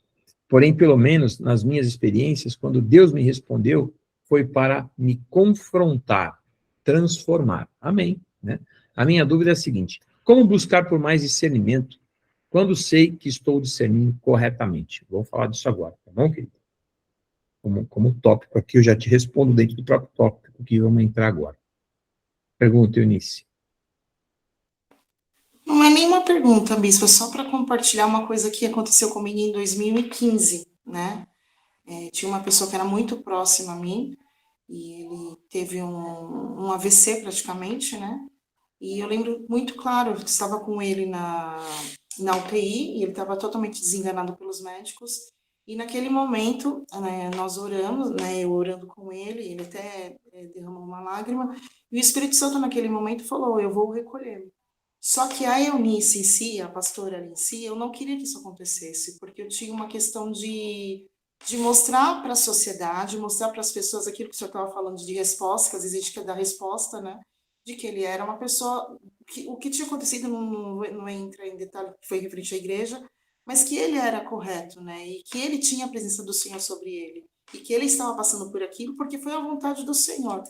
Porém, pelo menos nas minhas experiências, quando Deus me respondeu, foi para me confrontar, transformar. Amém, né? A minha dúvida é a seguinte, como buscar por mais discernimento quando sei que estou discernindo corretamente? Vou falar disso agora, tá bom, querido? Como tópico aqui, eu já te respondo dentro do próprio tópico que vamos entrar agora. Pergunta, Eunice. Não é nenhuma pergunta, Bispo, é só para compartilhar uma coisa que aconteceu comigo em 2015, né? Tinha uma pessoa que era muito próxima a mim, e ele teve um AVC praticamente, né? E eu lembro muito claro, eu estava com ele na UTI, e ele estava totalmente desenganado pelos médicos, e naquele momento, né, nós oramos, né, eu orando com ele até derramou uma lágrima, e o Espírito Santo naquele momento falou, eu vou recolhê-lo. Só que a Eunice em si, a pastora em si, eu não queria que isso acontecesse, porque eu tinha uma questão de mostrar para a sociedade, mostrar para as pessoas aquilo que o senhor estava falando de resposta, que às vezes a gente quer dar resposta, né? De que ele era uma pessoa, o que tinha acontecido não entra em detalhe, que foi referente à igreja, mas que ele era correto, né? E que ele tinha a presença do Senhor sobre ele, e que ele estava passando por aquilo porque foi a vontade do Senhor.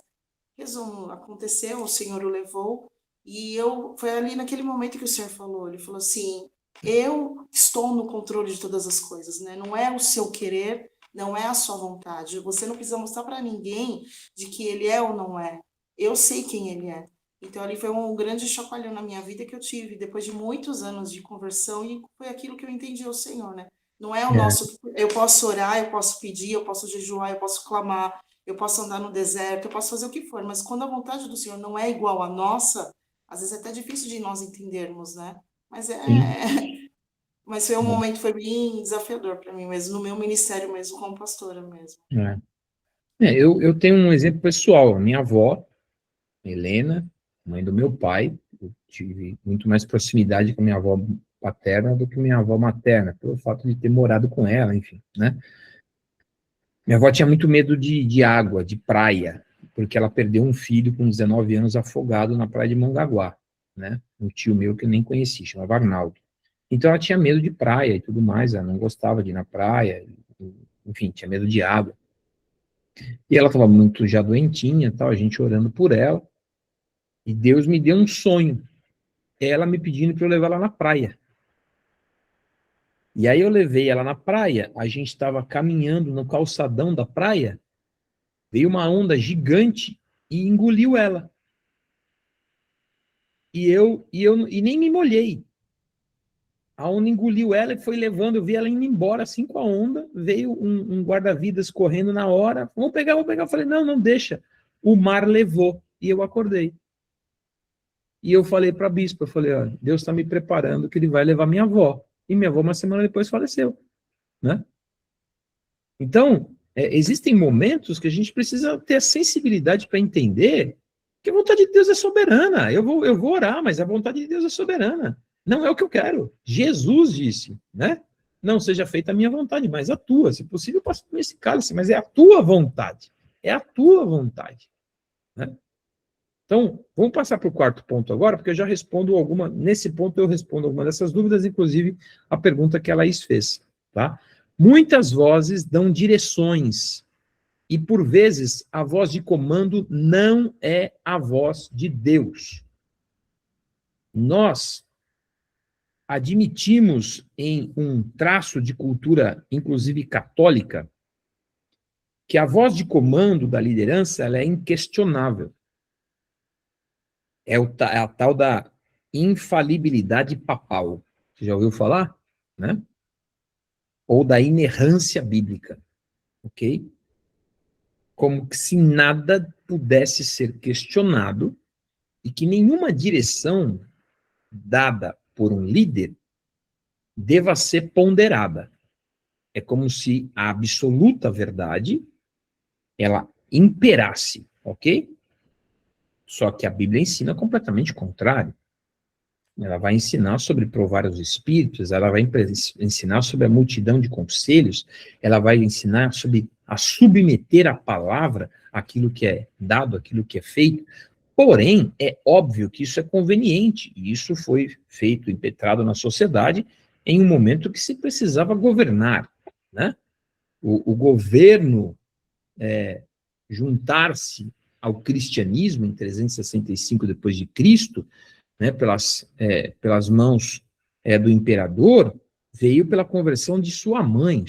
Resumo, aconteceu, o Senhor o levou, e foi ali naquele momento que o Senhor falou, ele falou assim, eu estou no controle de todas as coisas, né? Não é o seu querer, não é a sua vontade. Você não precisa mostrar para ninguém de que ele é ou não é. Eu sei quem ele é. Então, ali foi um grande chacoalhão na minha vida que eu tive, depois de muitos anos de conversão, e foi aquilo que eu entendi ao Senhor, né? Não é o É, nosso... Eu posso orar, eu posso pedir, eu posso jejuar, eu posso clamar, eu posso andar no deserto, eu posso fazer o que for, mas quando a vontade do Senhor não é igual à nossa, às vezes é até difícil de nós entendermos, né? Mas sim. mas foi um momento, foi bem desafiador para mim mesmo, no meu ministério mesmo, como pastora mesmo. É. Eu tenho um exemplo pessoal. A minha avó, Helena, mãe do meu pai, eu tive muito mais proximidade com a minha avó paterna do que minha avó materna, pelo fato de ter morado com ela, enfim, né? Minha avó tinha muito medo de água, de praia, porque ela perdeu um filho com 19 anos afogado na praia de Mongaguá, né? Um tio meu que eu nem conheci, chamava Arnaldo. Então ela tinha medo de praia e tudo mais, ela não gostava de ir na praia, enfim, tinha medo de água. E ela estava muito já doentinha, tal, a gente orando por ela, e Deus me deu um sonho, ela me pedindo para eu levar ela na praia. E aí eu levei ela na praia, a gente estava caminhando no calçadão da praia, veio uma onda gigante e engoliu ela. E nem me molhei. A onda engoliu ela e foi levando, eu vi ela indo embora assim com a onda, veio um guarda-vidas correndo na hora, vamos pegar, vamos pegar. Eu falei, não, não deixa. O mar levou e eu acordei. E eu falei para a bispa, eu falei, ó, Deus está me preparando que ele vai levar minha avó. E minha avó uma semana depois faleceu, né? Então, existem momentos que a gente precisa ter a sensibilidade para entender que a vontade de Deus é soberana. Eu vou orar, mas a vontade de Deus é soberana. Não é o que eu quero. Jesus disse, né? Não seja feita a minha vontade, mas a tua. Se possível, eu passo por esse cálice, mas é a tua vontade. É a tua vontade, né? Então, vamos passar para o quarto ponto agora, porque eu já respondo alguma, nesse ponto eu respondo alguma dessas dúvidas, inclusive a pergunta que a Laís fez, tá? Muitas vozes dão direções, e por vezes a voz de comando não é a voz de Deus. Nós admitimos em um traço de cultura, inclusive católica, que a voz de comando da liderança ela é inquestionável. É a tal da infalibilidade papal. Você já ouviu falar? Né? Ou da inerrância bíblica. Ok? Como que se nada pudesse ser questionado e que nenhuma direção dada por um líder deva ser ponderada. É como se a absoluta verdade ela imperasse, ok? Só que a Bíblia ensina completamente o contrário. Ela vai ensinar sobre provar os espíritos, ela vai ensinar sobre a multidão de conselhos, ela vai ensinar sobre a submeter a palavra aquilo que é dado, aquilo que é feito. Porém, é óbvio que isso é conveniente, e isso foi feito, impetrado na sociedade, em um momento que se precisava governar, né? O governo juntar-se ao cristianismo em 365 depois de Cristo, né, pelas mãos do imperador, veio pela conversão de sua mãe,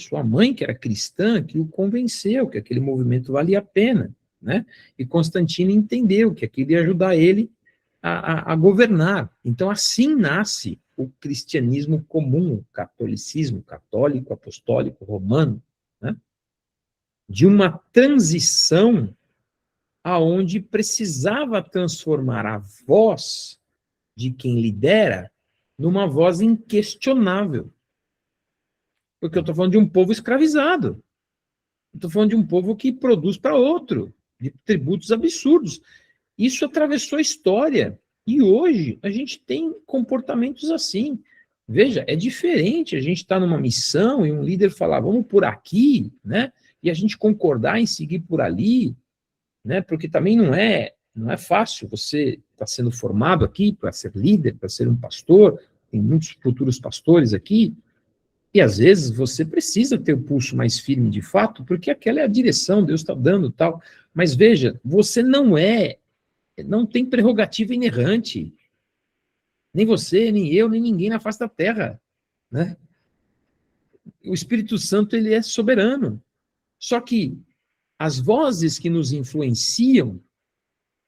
que era cristã, que o convenceu que aquele movimento valia a pena, né? E Constantino entendeu que aquilo ia ajudar ele a governar. Então, assim nasce o cristianismo comum, o catolicismo católico, apostólico, romano, né? De uma transição aonde precisava transformar a voz de quem lidera numa voz inquestionável. Porque eu estou falando de um povo escravizado. Eu estou falando de um povo que produz para outro, de tributos absurdos. Isso atravessou a história. E hoje a gente tem comportamentos assim. Veja, é diferente a gente estar numa missão e um líder falar, vamos por aqui, né? E a gente concordar em seguir por ali, né? Porque também não é fácil. Você está sendo formado aqui para ser líder, para ser um pastor, tem muitos futuros pastores aqui, e às vezes você precisa ter o pulso mais firme de fato, porque aquela é a direção, Deus está dando tal. Mas veja, você não tem prerrogativa inerrante. Nem você, nem eu, nem ninguém na face da terra, né? O Espírito Santo, ele é soberano. Só que as vozes que nos influenciam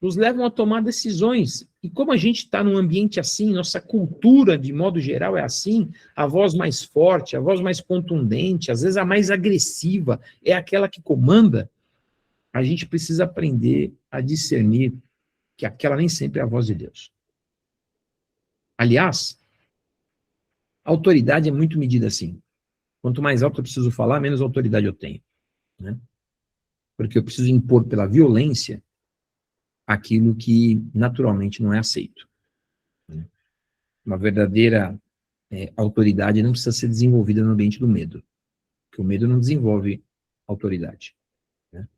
nos levam a tomar decisões. E como a gente está num ambiente assim, nossa cultura, de modo geral, é assim, a voz mais forte, a voz mais contundente, às vezes a mais agressiva, é aquela que comanda, a gente precisa aprender a discernir que aquela nem sempre é a voz de Deus. Aliás, a autoridade é muito medida assim. Quanto mais alto eu preciso falar, menos autoridade eu tenho, né? Porque eu preciso impor pela violência aquilo que naturalmente não é aceito. Uma verdadeira autoridade não precisa ser desenvolvida no ambiente do medo, porque o medo não desenvolve autoridade, né?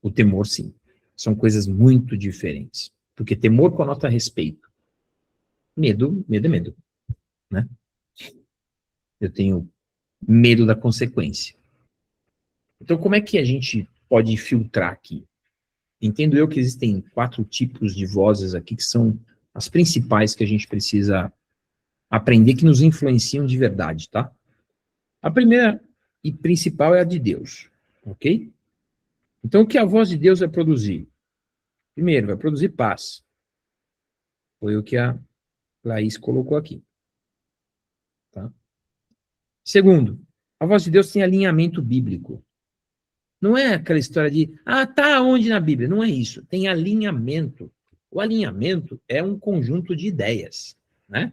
O temor, sim. São coisas muito diferentes. Porque temor conota respeito. Medo é medo, né? Eu tenho medo da consequência. Então, como é que a gente pode filtrar aqui? Entendo eu que existem 4 tipos de vozes aqui que são as principais que a gente precisa aprender, que nos influenciam de verdade, tá? A primeira e principal é a de Deus, ok? Então, o que a voz de Deus vai produzir? Primeiro, vai produzir paz. Foi o que a Laís colocou aqui. Tá? Segundo, a voz de Deus tem alinhamento bíblico. Não é aquela história de, tá onde na Bíblia? Não é isso. Tem alinhamento. O alinhamento é um conjunto de ideias, né?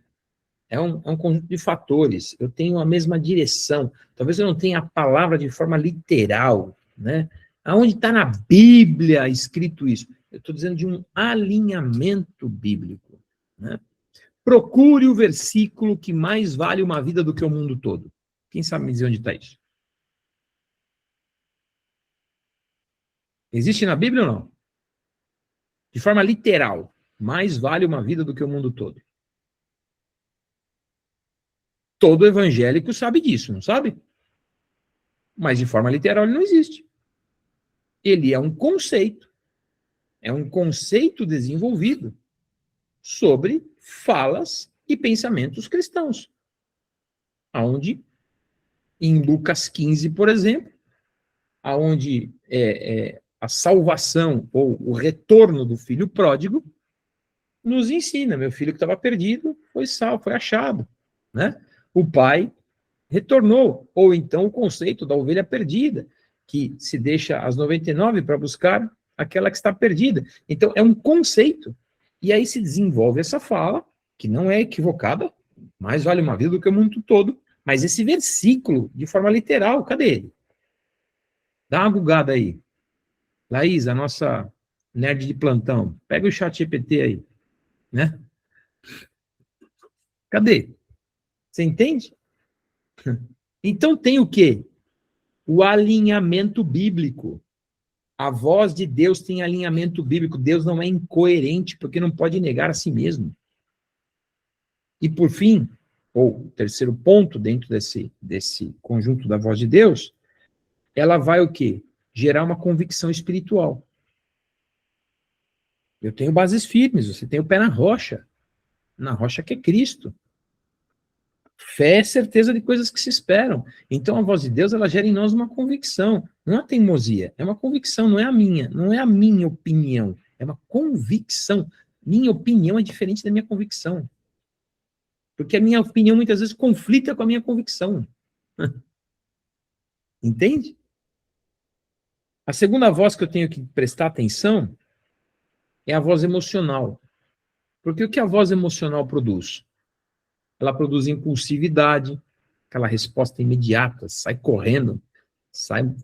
É um conjunto de fatores. Eu tenho a mesma direção. Talvez eu não tenha a palavra de forma literal, né? Aonde está na Bíblia escrito isso? Eu estou dizendo de um alinhamento bíblico, né? Procure o versículo que mais vale uma vida do que o mundo todo. Quem sabe me dizer onde está isso? Existe na Bíblia ou não? De forma literal, mais vale uma vida do que o mundo todo. Todo evangélico sabe disso, não sabe? Mas de forma literal ele não existe. Ele é um conceito desenvolvido sobre falas e pensamentos cristãos. Onde, em Lucas 15, por exemplo, onde a salvação ou o retorno do filho pródigo nos ensina, meu filho que estava perdido foi salvo, foi achado, né? O pai retornou, ou então o conceito da ovelha perdida, que se deixa as 99 para buscar aquela que está perdida. Então, é um conceito. E aí se desenvolve essa fala, que não é equivocada, mais vale uma vida do que o mundo todo, mas esse versículo, de forma literal, cadê ele? Dá uma bugada aí. Laís, a nossa nerd de plantão, pega o chat GPT aí, né? Cadê? Você entende? Então tem o quê? O alinhamento bíblico. A voz de Deus tem alinhamento bíblico. Deus não é incoerente, porque não pode negar a si mesmo. E por fim, ou terceiro ponto dentro desse conjunto da voz de Deus, ela vai o quê? Gerar uma convicção espiritual. Eu tenho bases firmes, você tem o pé na rocha que é Cristo. Fé é certeza de coisas que se esperam. Então a voz de Deus, ela gera em nós uma convicção. Não é teimosia, é uma convicção, não é a minha opinião, é uma convicção. Minha opinião é diferente da minha convicção. Porque a minha opinião muitas vezes conflita com a minha convicção. Entende? A segunda voz que eu tenho que prestar atenção é a voz emocional. Porque o que a voz emocional produz? Ela produz impulsividade, aquela resposta imediata, sai correndo,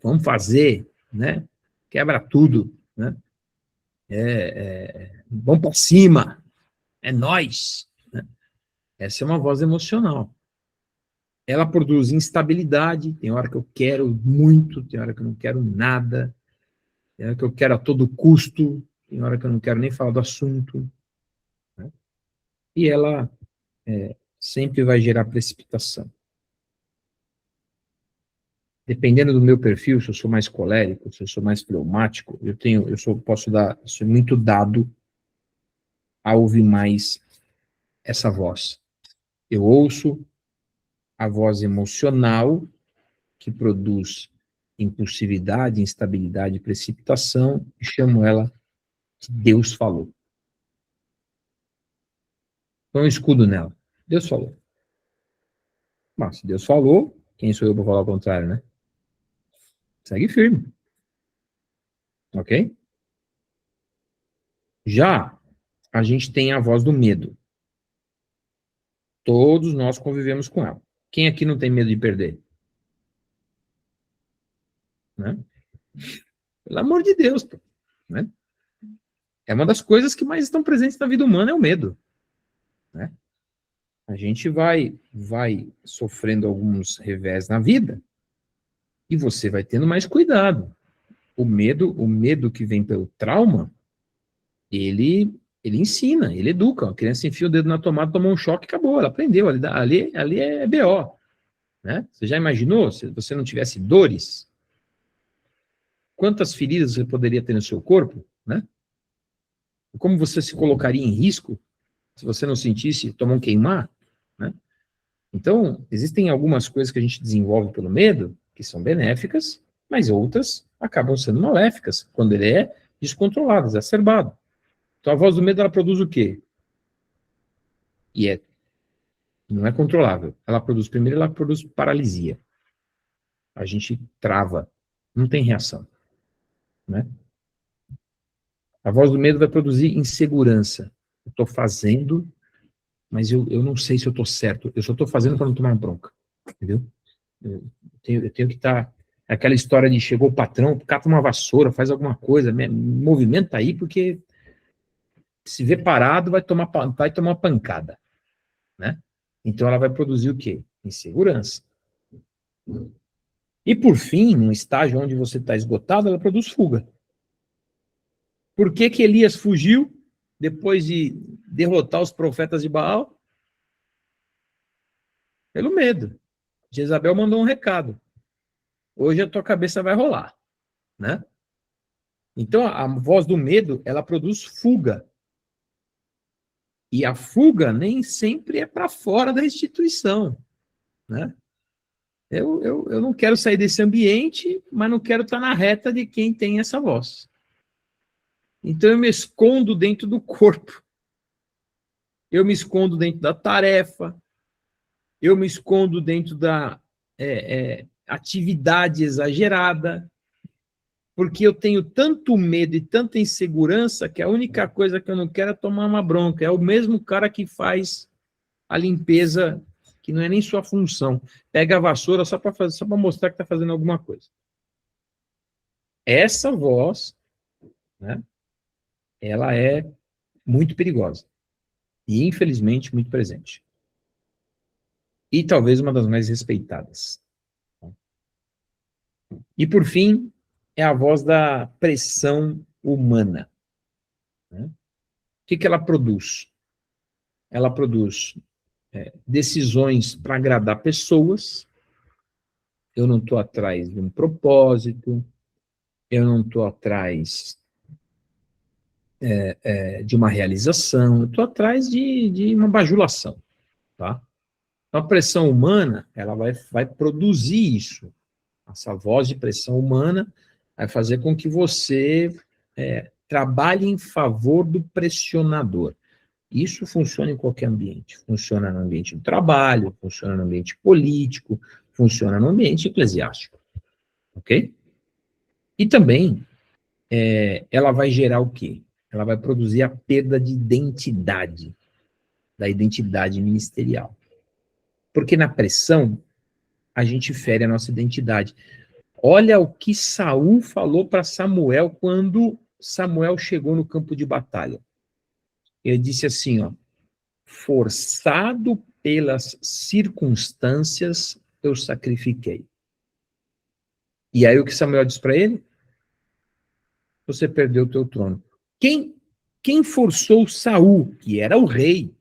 vamos fazer, né? Quebra tudo, né? Vamos para cima, é nós. Né? Essa é uma voz emocional. Ela produz instabilidade, tem hora que eu quero muito, tem hora que eu não quero nada, tem hora que eu quero a todo custo, tem hora que eu não quero nem falar do assunto. Né? E ela sempre vai gerar precipitação. Dependendo do meu perfil, se eu sou mais colérico, se eu sou mais fleumático, sou muito dado a ouvir mais essa voz. Eu ouço a voz emocional que produz impulsividade, instabilidade, precipitação, e chamo ela de Deus falou. Põe um escudo nela. Deus falou. Mas se Deus falou, quem sou eu para falar o contrário, né? Segue firme. Ok? Já a gente tem a voz do medo. Todos nós convivemos com ela. Quem aqui não tem medo de perder? Né? Pelo amor de Deus, pô, né? É uma das coisas que mais estão presentes na vida humana, é o medo, né? A gente vai sofrendo alguns revés na vida e você vai tendo mais cuidado. O medo que vem pelo trauma, ele ensina, ele educa. A criança enfia o dedo na tomada, tomou um choque, acabou, ela aprendeu. Ali é BO, né? Você já imaginou se você não tivesse dores? Quantas feridas você poderia ter no seu corpo, né? Como você se colocaria em risco se você não sentisse tomar um queimar, né? Então, existem algumas coisas que a gente desenvolve pelo medo, que são benéficas, mas outras acabam sendo maléficas, quando ele é descontrolado, exacerbado. Então, a voz do medo, ela produz o quê? Não é controlável. Primeiro, ela produz paralisia. A gente trava, não tem reação, né? A voz do medo vai produzir insegurança. Eu estou fazendo, mas eu não sei se eu estou certo. Eu só estou fazendo para não tomar bronca, entendeu? Eu tenho que estar... Aquela história de chegou o patrão, cata uma vassoura, faz alguma coisa, movimenta aí, porque se vê parado, vai tomar pancada, né? Então ela vai produzir o quê? Insegurança. E por fim, num estágio onde você está esgotado, ela produz fuga. Por que que Elias fugiu depois de derrotar os profetas de Baal? Pelo medo. Jezabel mandou um recado. Hoje a tua cabeça vai rolar, né? Então a voz do medo, ela produz fuga. E a fuga nem sempre é para fora da instituição, né? Eu não quero sair desse ambiente, mas não quero estar na reta de quem tem essa voz. Então eu me escondo dentro do corpo. Eu me escondo dentro da tarefa. Eu me escondo dentro da atividade exagerada. Porque eu tenho tanto medo e tanta insegurança que a única coisa que eu não quero é tomar uma bronca. É o mesmo cara que faz a limpeza, que não é nem sua função. Pega a vassoura só para mostrar que está fazendo alguma coisa. Essa voz, né, ela é muito perigosa. E, infelizmente, muito presente. E talvez uma das mais respeitadas. E, por fim, é a voz da pressão humana. Né? O que ela produz? Ela produz decisões para agradar pessoas. Eu não estou atrás de um propósito, eu não estou atrás de uma realização, eu estou atrás de uma bajulação. Tá? Então, a pressão humana, ela vai produzir isso. Essa voz de pressão humana vai fazer com que você trabalhe em favor do pressionador. Isso funciona em qualquer ambiente. Funciona no ambiente do trabalho, funciona no ambiente político, funciona no ambiente eclesiástico. Ok? E também, ela vai gerar o quê? Ela vai produzir a perda de identidade, da identidade ministerial. Porque na pressão, a gente fere a nossa identidade. Olha o que Saul falou para Samuel quando Samuel chegou no campo de batalha. Ele disse assim, ó, forçado pelas circunstâncias, eu sacrifiquei. E aí o que Samuel disse para ele? Você perdeu o teu trono. Quem forçou Saul, que era o rei,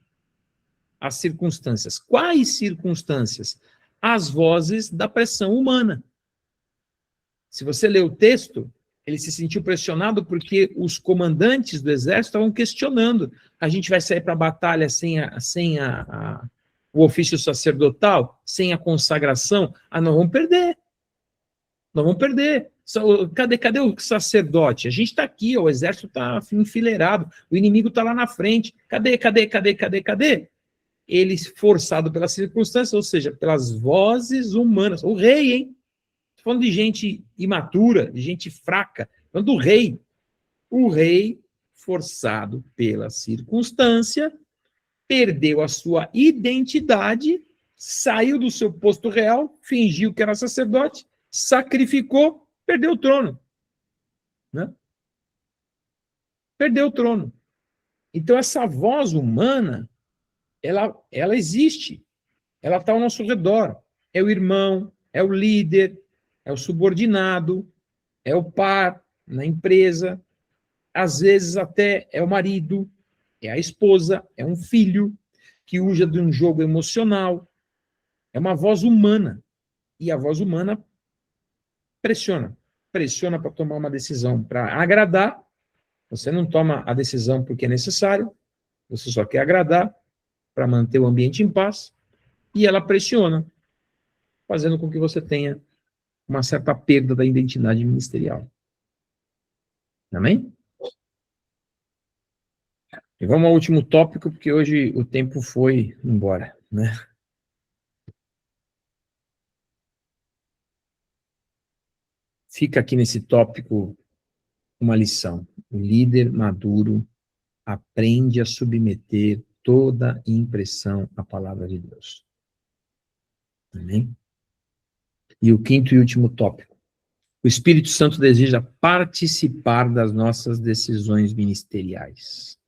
as circunstâncias? Quais circunstâncias? As vozes da pressão humana. Se você ler o texto, ele se sentiu pressionado porque os comandantes do exército estavam questionando. A gente vai sair para a batalha sem o ofício sacerdotal? Sem a consagração? Nós vamos perder. Nós vamos perder. Cadê o sacerdote? A gente está aqui, ó, o exército está enfileirado, o inimigo está lá na frente. Cadê? Ele, forçado pela circunstância, ou seja, pelas vozes humanas. O rei, hein? Estou falando de gente imatura, de gente fraca. Falando do rei. O rei, forçado pela circunstância, perdeu a sua identidade, saiu do seu posto real, fingiu que era sacerdote, sacrificou, perdeu o trono. Né? Perdeu o trono. Então, essa voz humana, ela existe. Ela está ao nosso redor. É o irmão, é o líder, é o subordinado, é o par na empresa, às vezes até é o marido, é a esposa, é um filho que usa de um jogo emocional. É uma voz humana. E a voz humana pressiona para tomar uma decisão para agradar. Você não toma a decisão porque é necessário, você só quer agradar para manter o ambiente em paz, e ela pressiona, fazendo com que você tenha uma certa perda da identidade ministerial. Amém? E vamos ao último tópico, porque hoje o tempo foi embora, né? Fica aqui nesse tópico uma lição. O líder maduro aprende a submeter toda impressão à palavra de Deus. Amém? E o quinto e último tópico. O Espírito Santo deseja participar das nossas decisões ministeriais.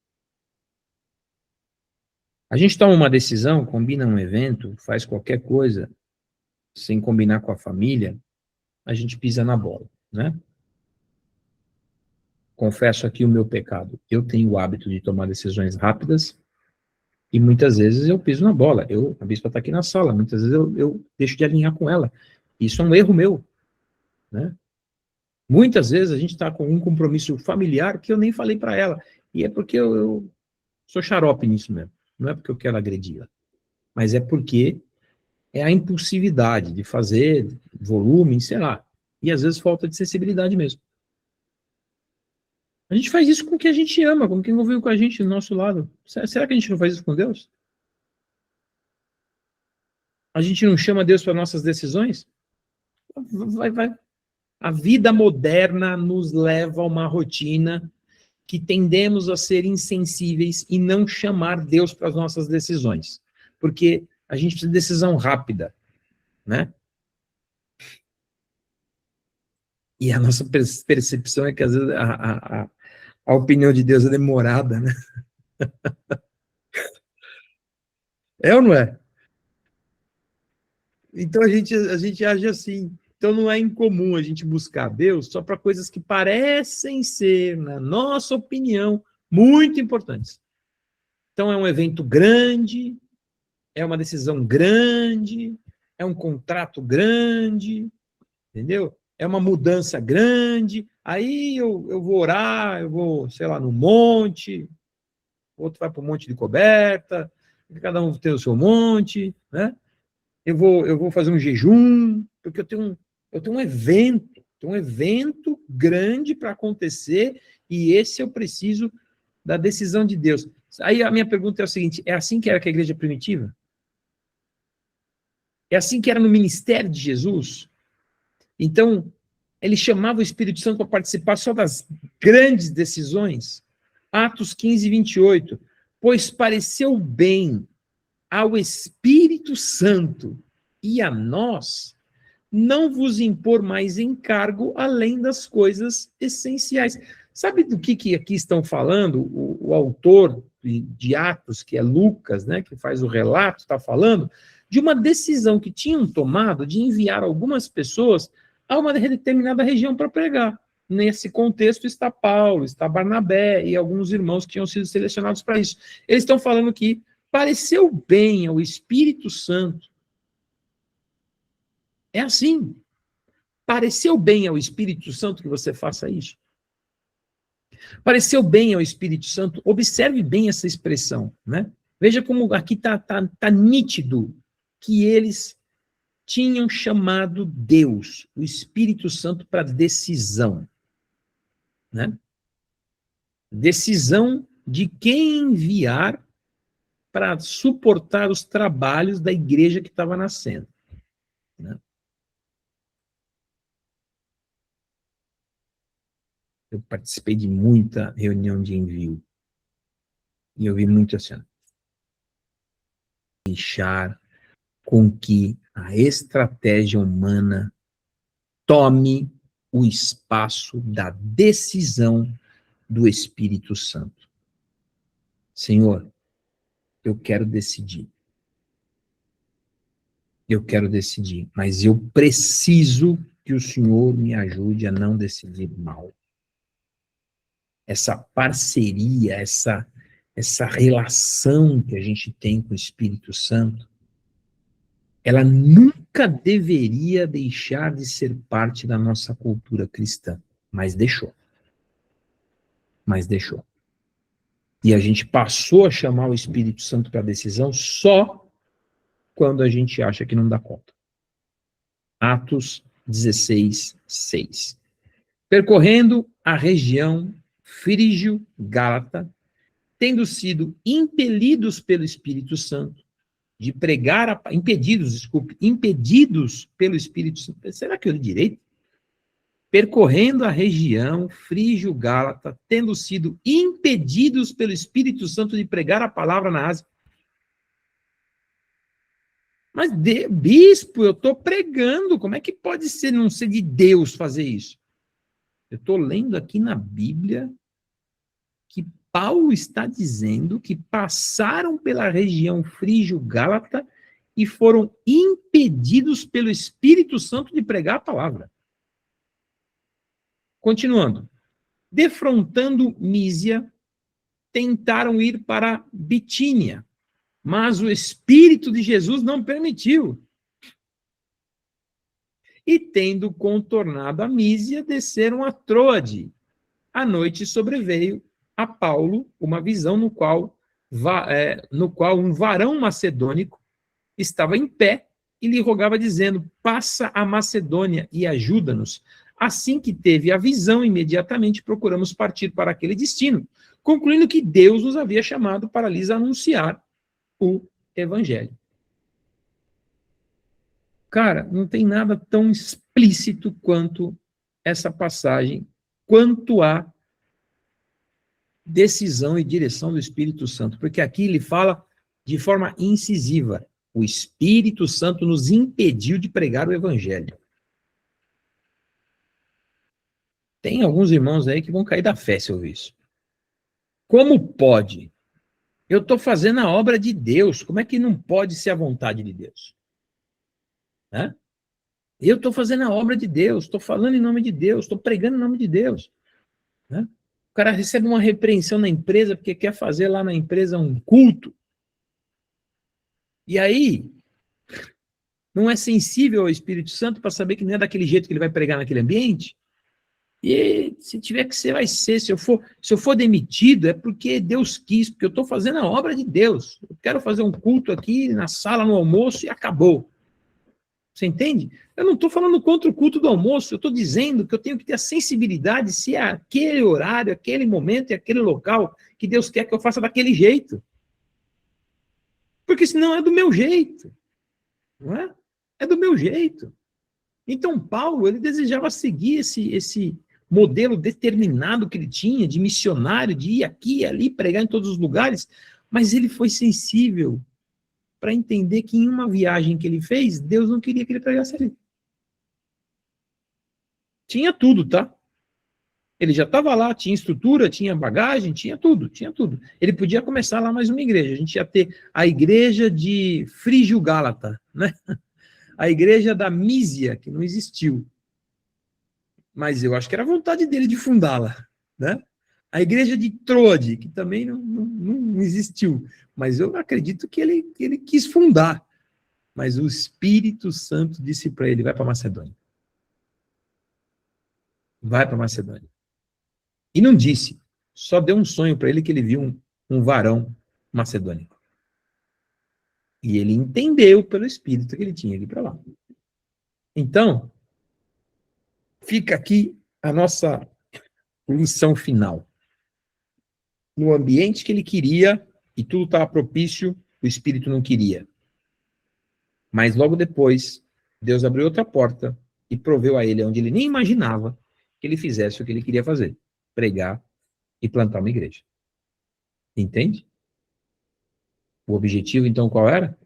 A gente toma uma decisão, combina um evento, faz qualquer coisa, sem combinar com a família, a gente pisa na bola, né? Confesso aqui o meu pecado. Eu tenho o hábito de tomar decisões rápidas e muitas vezes eu piso na bola. A bispa está aqui na sala, muitas vezes eu deixo de alinhar com ela. Isso é um erro meu, né? Muitas vezes a gente está com um compromisso familiar que eu nem falei para ela. E é porque eu sou xarope nisso mesmo. Não é porque eu quero agredi-la. Mas é porque é a impulsividade de fazer volume, sei lá. E às vezes falta de sensibilidade mesmo. A gente faz isso com quem a gente ama, com quem convive com a gente do nosso lado. Será que a gente não faz isso com Deus? A gente não chama Deus para nossas decisões? Vai. A vida moderna nos leva a uma rotina que tendemos a ser insensíveis e não chamar Deus para as nossas decisões. Porque a gente precisa de decisão rápida, né? E a nossa percepção é que, às vezes, a opinião de Deus é demorada, né? É ou não é? Então, a gente age assim. Então, não é incomum a gente buscar Deus só para coisas que parecem ser, na nossa opinião, muito importantes. Então, é um evento grande, é uma decisão grande, é um contrato grande, entendeu? É uma mudança grande, aí eu vou orar, eu vou, sei lá, no monte, outro vai para o monte de coberta, cada um tem o seu monte, né? Eu vou fazer um jejum, porque eu tenho um evento grande para acontecer, e esse eu preciso da decisão de Deus. Aí a minha pergunta é o seguinte, é assim que era com a igreja primitiva? É assim que era no ministério de Jesus? Então, ele chamava o Espírito Santo para participar só das grandes decisões. Atos 15, 28. Pois pareceu bem ao Espírito Santo e a nós não vos impor mais encargo além das coisas essenciais. Sabe do que aqui estão falando? O autor de Atos, que é Lucas, né, que faz o relato, está falando de uma decisão que tinham tomado de enviar algumas pessoas a uma determinada região para pregar. Nesse contexto está Paulo, está Barnabé e alguns irmãos que tinham sido selecionados para isso. Eles estão falando que pareceu bem ao Espírito Santo. É assim. Pareceu bem ao Espírito Santo que você faça isso? Pareceu bem ao Espírito Santo? Observe bem essa expressão, né? Veja como aqui tá nítido que eles tinham chamado Deus, o Espírito Santo, para decisão, né? Decisão de quem enviar para suportar os trabalhos da igreja que estava nascendo, né? Eu participei de muita reunião de envio e eu vi muito assim, deixar com que a estratégia humana tome o espaço da decisão do Espírito Santo. Senhor, eu quero decidir. Eu quero decidir, mas eu preciso que o Senhor me ajude a não decidir mal. Essa parceria, essa relação que a gente tem com o Espírito Santo, ela nunca deveria deixar de ser parte da nossa cultura cristã, mas deixou. Mas deixou. E a gente passou a chamar o Espírito Santo para decisão só quando a gente acha que não dá conta. Atos 16, 6. Percorrendo a região frígio-gálata, tendo sido impedidos pelo Espírito Santo de pregar, impedidos pelo Espírito Santo. Será que eu li direito? Percorrendo a região frígio-gálata, tendo sido impedidos pelo Espírito Santo de pregar a palavra na Ásia. Mas, bispo, eu estou pregando, como é que pode ser não ser de Deus fazer isso? Eu estou lendo aqui na Bíblia que Paulo está dizendo que passaram pela região frígio-gálata e foram impedidos pelo Espírito Santo de pregar a palavra. Continuando. Defrontando Mísia, tentaram ir para Bitínia, mas o Espírito de Jesus não permitiu. E tendo contornado a Mísia, desceram a Troade. À noite sobreveio a Paulo uma visão no qual um varão macedônico estava em pé e lhe rogava dizendo, passa a Macedônia e ajuda-nos. Assim que teve a visão, imediatamente procuramos partir para aquele destino, concluindo que Deus nos havia chamado para lhes anunciar o Evangelho. Cara, não tem nada tão explícito quanto essa passagem, quanto a decisão e direção do Espírito Santo, porque aqui ele fala de forma incisiva, o Espírito Santo nos impediu de pregar o Evangelho. Tem alguns irmãos aí que vão cair da fé se ouvir isso. Como pode? Eu estou fazendo a obra de Deus, como é que não pode ser a vontade de Deus? Né? Eu estou fazendo a obra de Deus, estou falando em nome de Deus, estou pregando em nome de Deus. Né? O cara recebe uma repreensão na empresa porque quer fazer lá na empresa um culto. E aí, não é sensível ao Espírito Santo para saber que não é daquele jeito que ele vai pregar naquele ambiente? E se tiver que ser, vai ser. Se eu for demitido, é porque Deus quis, porque eu estou fazendo a obra de Deus. Eu quero fazer um culto aqui na sala, no almoço, e acabou. Você entende? Eu não estou falando contra o culto do almoço, eu estou dizendo que eu tenho que ter a sensibilidade se é aquele horário, aquele momento e aquele local que Deus quer que eu faça daquele jeito. Porque senão é do meu jeito. Não é? É do meu jeito. Então, Paulo, ele desejava seguir esse modelo determinado que ele tinha, de missionário, de ir aqui e ali, pregar em todos os lugares, mas ele foi sensível para entender que em uma viagem que ele fez, Deus não queria que ele pregasse ali. Tinha tudo, tá? Ele já estava lá, tinha estrutura, tinha bagagem, tinha tudo. Ele podia começar lá mais uma igreja. A gente ia ter a igreja de Frígio-Gálata, né? A igreja da Mísia, que não existiu. Mas eu acho que era a vontade dele de fundá-la, né? A igreja de Troade, que também não existiu. Mas eu acredito que ele quis fundar. Mas o Espírito Santo disse para ele, vai para Macedônia. Vai para Macedônia. E não disse, só deu um sonho para ele que ele viu um varão macedônico. E ele entendeu pelo Espírito que ele tinha que ir para lá. Então, fica aqui a nossa lição final. No ambiente que ele queria, e tudo estava propício, o Espírito não queria. Mas logo depois, Deus abriu outra porta e proveu a ele, onde ele nem imaginava que ele fizesse o que ele queria fazer: pregar e plantar uma igreja. Entende? O objetivo, então, qual era?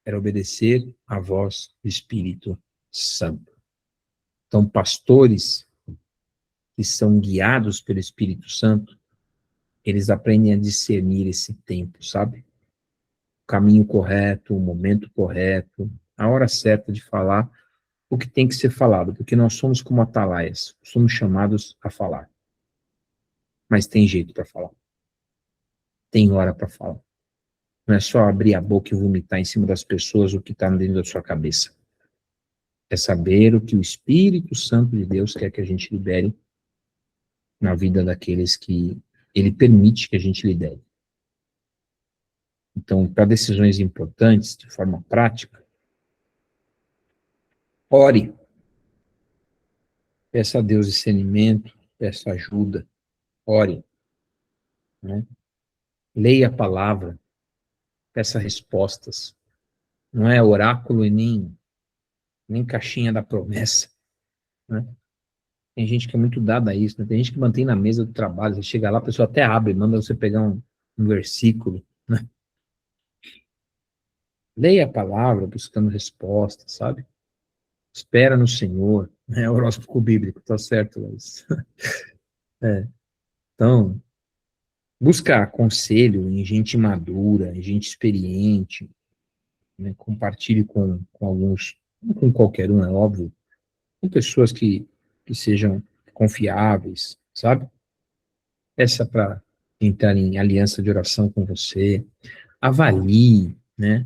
Era obedecer à voz do Espírito Santo. Então, pastores que são guiados pelo Espírito Santo, eles aprendem a discernir esse tempo, sabe? O caminho correto, o momento correto, a hora certa de falar o que tem que ser falado, porque nós somos como atalaias, somos chamados a falar. Mas tem jeito para falar. Tem hora para falar. Não é só abrir a boca e vomitar em cima das pessoas o que está dentro da sua cabeça. É saber o que o Espírito Santo de Deus quer que a gente libere na vida daqueles que ele permite que a gente lidere. Então, para decisões importantes, de forma prática, ore. Peça a Deus discernimento, peça ajuda, ore. Né? Leia a palavra, peça respostas. Não é oráculo e nem caixinha da promessa. Né? Tem gente que é muito dada a isso, né? Tem gente que mantém na mesa do trabalho, você chega lá, a pessoa até abre, manda você pegar um versículo. Né? Leia a palavra buscando respostas, sabe? Espera no Senhor. É o horóscopo bíblico, tá certo, Luiz? Então, busca conselho em gente madura, em gente experiente, né? Compartilhe com alguns, não com qualquer um, é óbvio, com pessoas que sejam confiáveis, sabe? Peça para entrar em aliança de oração com você, avalie, né,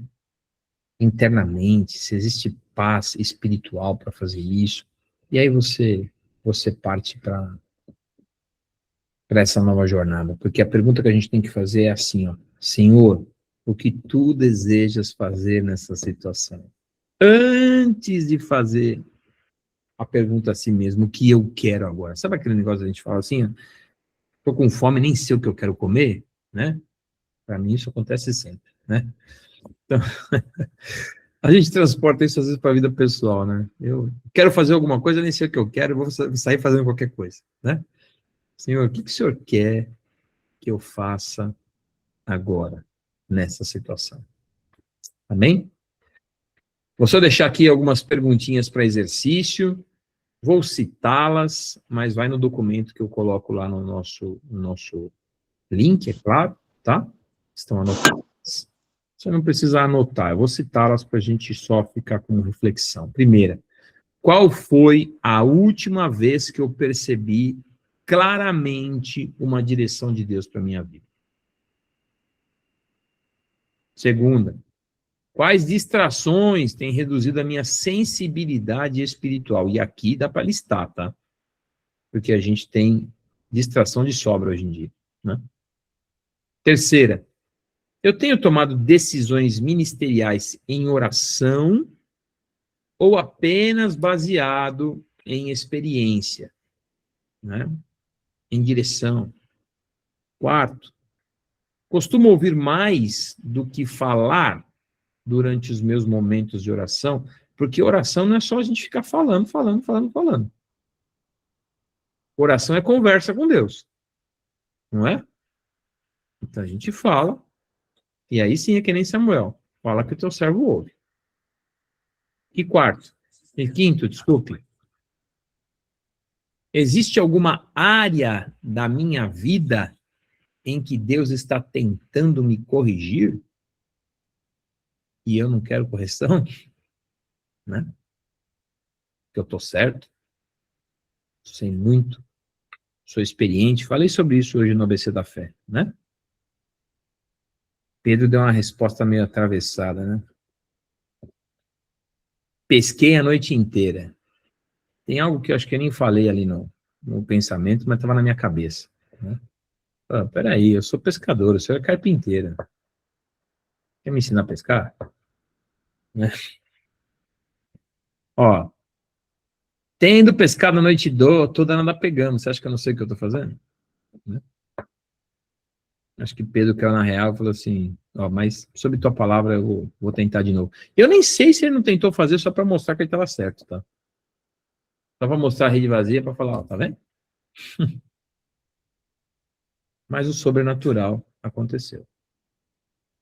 internamente, se existe paz espiritual para fazer isso, e aí você parte para essa nova jornada, porque a pergunta que a gente tem que fazer é assim, ó: Senhor, o que tu desejas fazer nessa situação? Antes de fazer a pergunta a si mesmo, o que eu quero agora? Sabe aquele negócio que a gente fala assim, ó, tô com fome, nem sei o que eu quero comer, né? Para mim isso acontece sempre, né? Então, a gente transporta isso às vezes para a vida pessoal, né? Eu quero fazer alguma coisa, nem sei o que eu quero, vou sair fazendo qualquer coisa, né? Senhor, o que o Senhor quer que eu faça agora, nessa situação? Amém? Vou só deixar aqui algumas perguntinhas para exercício, vou citá-las, mas vai no documento que eu coloco lá no nosso link, é claro, tá? Estão anotadas. Você não precisa anotar, eu vou citá-las para a gente só ficar com reflexão. Primeira, qual foi a última vez que eu percebi claramente uma direção de Deus para minha vida? Segunda, quais distrações têm reduzido a minha sensibilidade espiritual? E aqui dá para listar, tá? Porque a gente tem distração de sobra hoje em dia, né? Terceira, eu tenho tomado decisões ministeriais em oração ou apenas baseado em experiência, né? Em direção. Quarto, costumo ouvir mais do que falar durante os meus momentos de oração, porque oração não é só a gente ficar falando, falando, falando, falando. Oração é conversa com Deus, não é? Então a gente fala, e aí sim é que nem Samuel, fala que o teu servo ouve. E quarto, e quinto, desculpe, existe alguma área da minha vida em que Deus está tentando me corrigir e eu não quero correção, né? Que eu estou certo, sei muito, sou experiente. Falei sobre isso hoje no ABC da Fé, né? Pedro deu uma resposta meio atravessada, né? Pesquei a noite inteira. Tem algo que eu acho que eu nem falei ali no pensamento, mas estava na minha cabeça, né? Ah, peraí, eu sou pescador, o senhor é carpinteira. Quer me ensinar a pescar? Né? Ó, Tendo pescado a noite toda nada pegamos. Você acha que eu não sei o que eu estou fazendo? Né? Acho que Pedro caiu na real e falou assim, ó, mas sobre tua palavra eu vou tentar de novo. Eu nem sei se ele não tentou fazer só para mostrar que ele estava certo, tá? Só para mostrar a rede vazia, para falar, ó, tá vendo? Mas o sobrenatural aconteceu.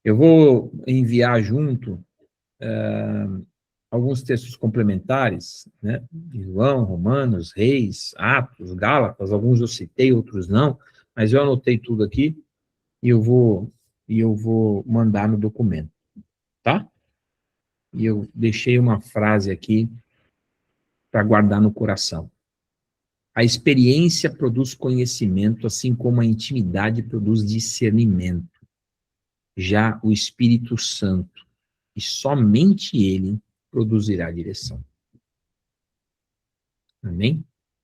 Eu vou enviar junto alguns textos complementares, né? João, Romanos, Reis, Atos, Gálatas, alguns eu citei, outros não, mas eu anotei tudo aqui e eu vou mandar no documento, tá? E eu deixei uma frase aqui para guardar no coração. A experiência produz conhecimento, assim como a intimidade produz discernimento. Já o Espírito Santo, e somente ele, produzirá direção. Amém?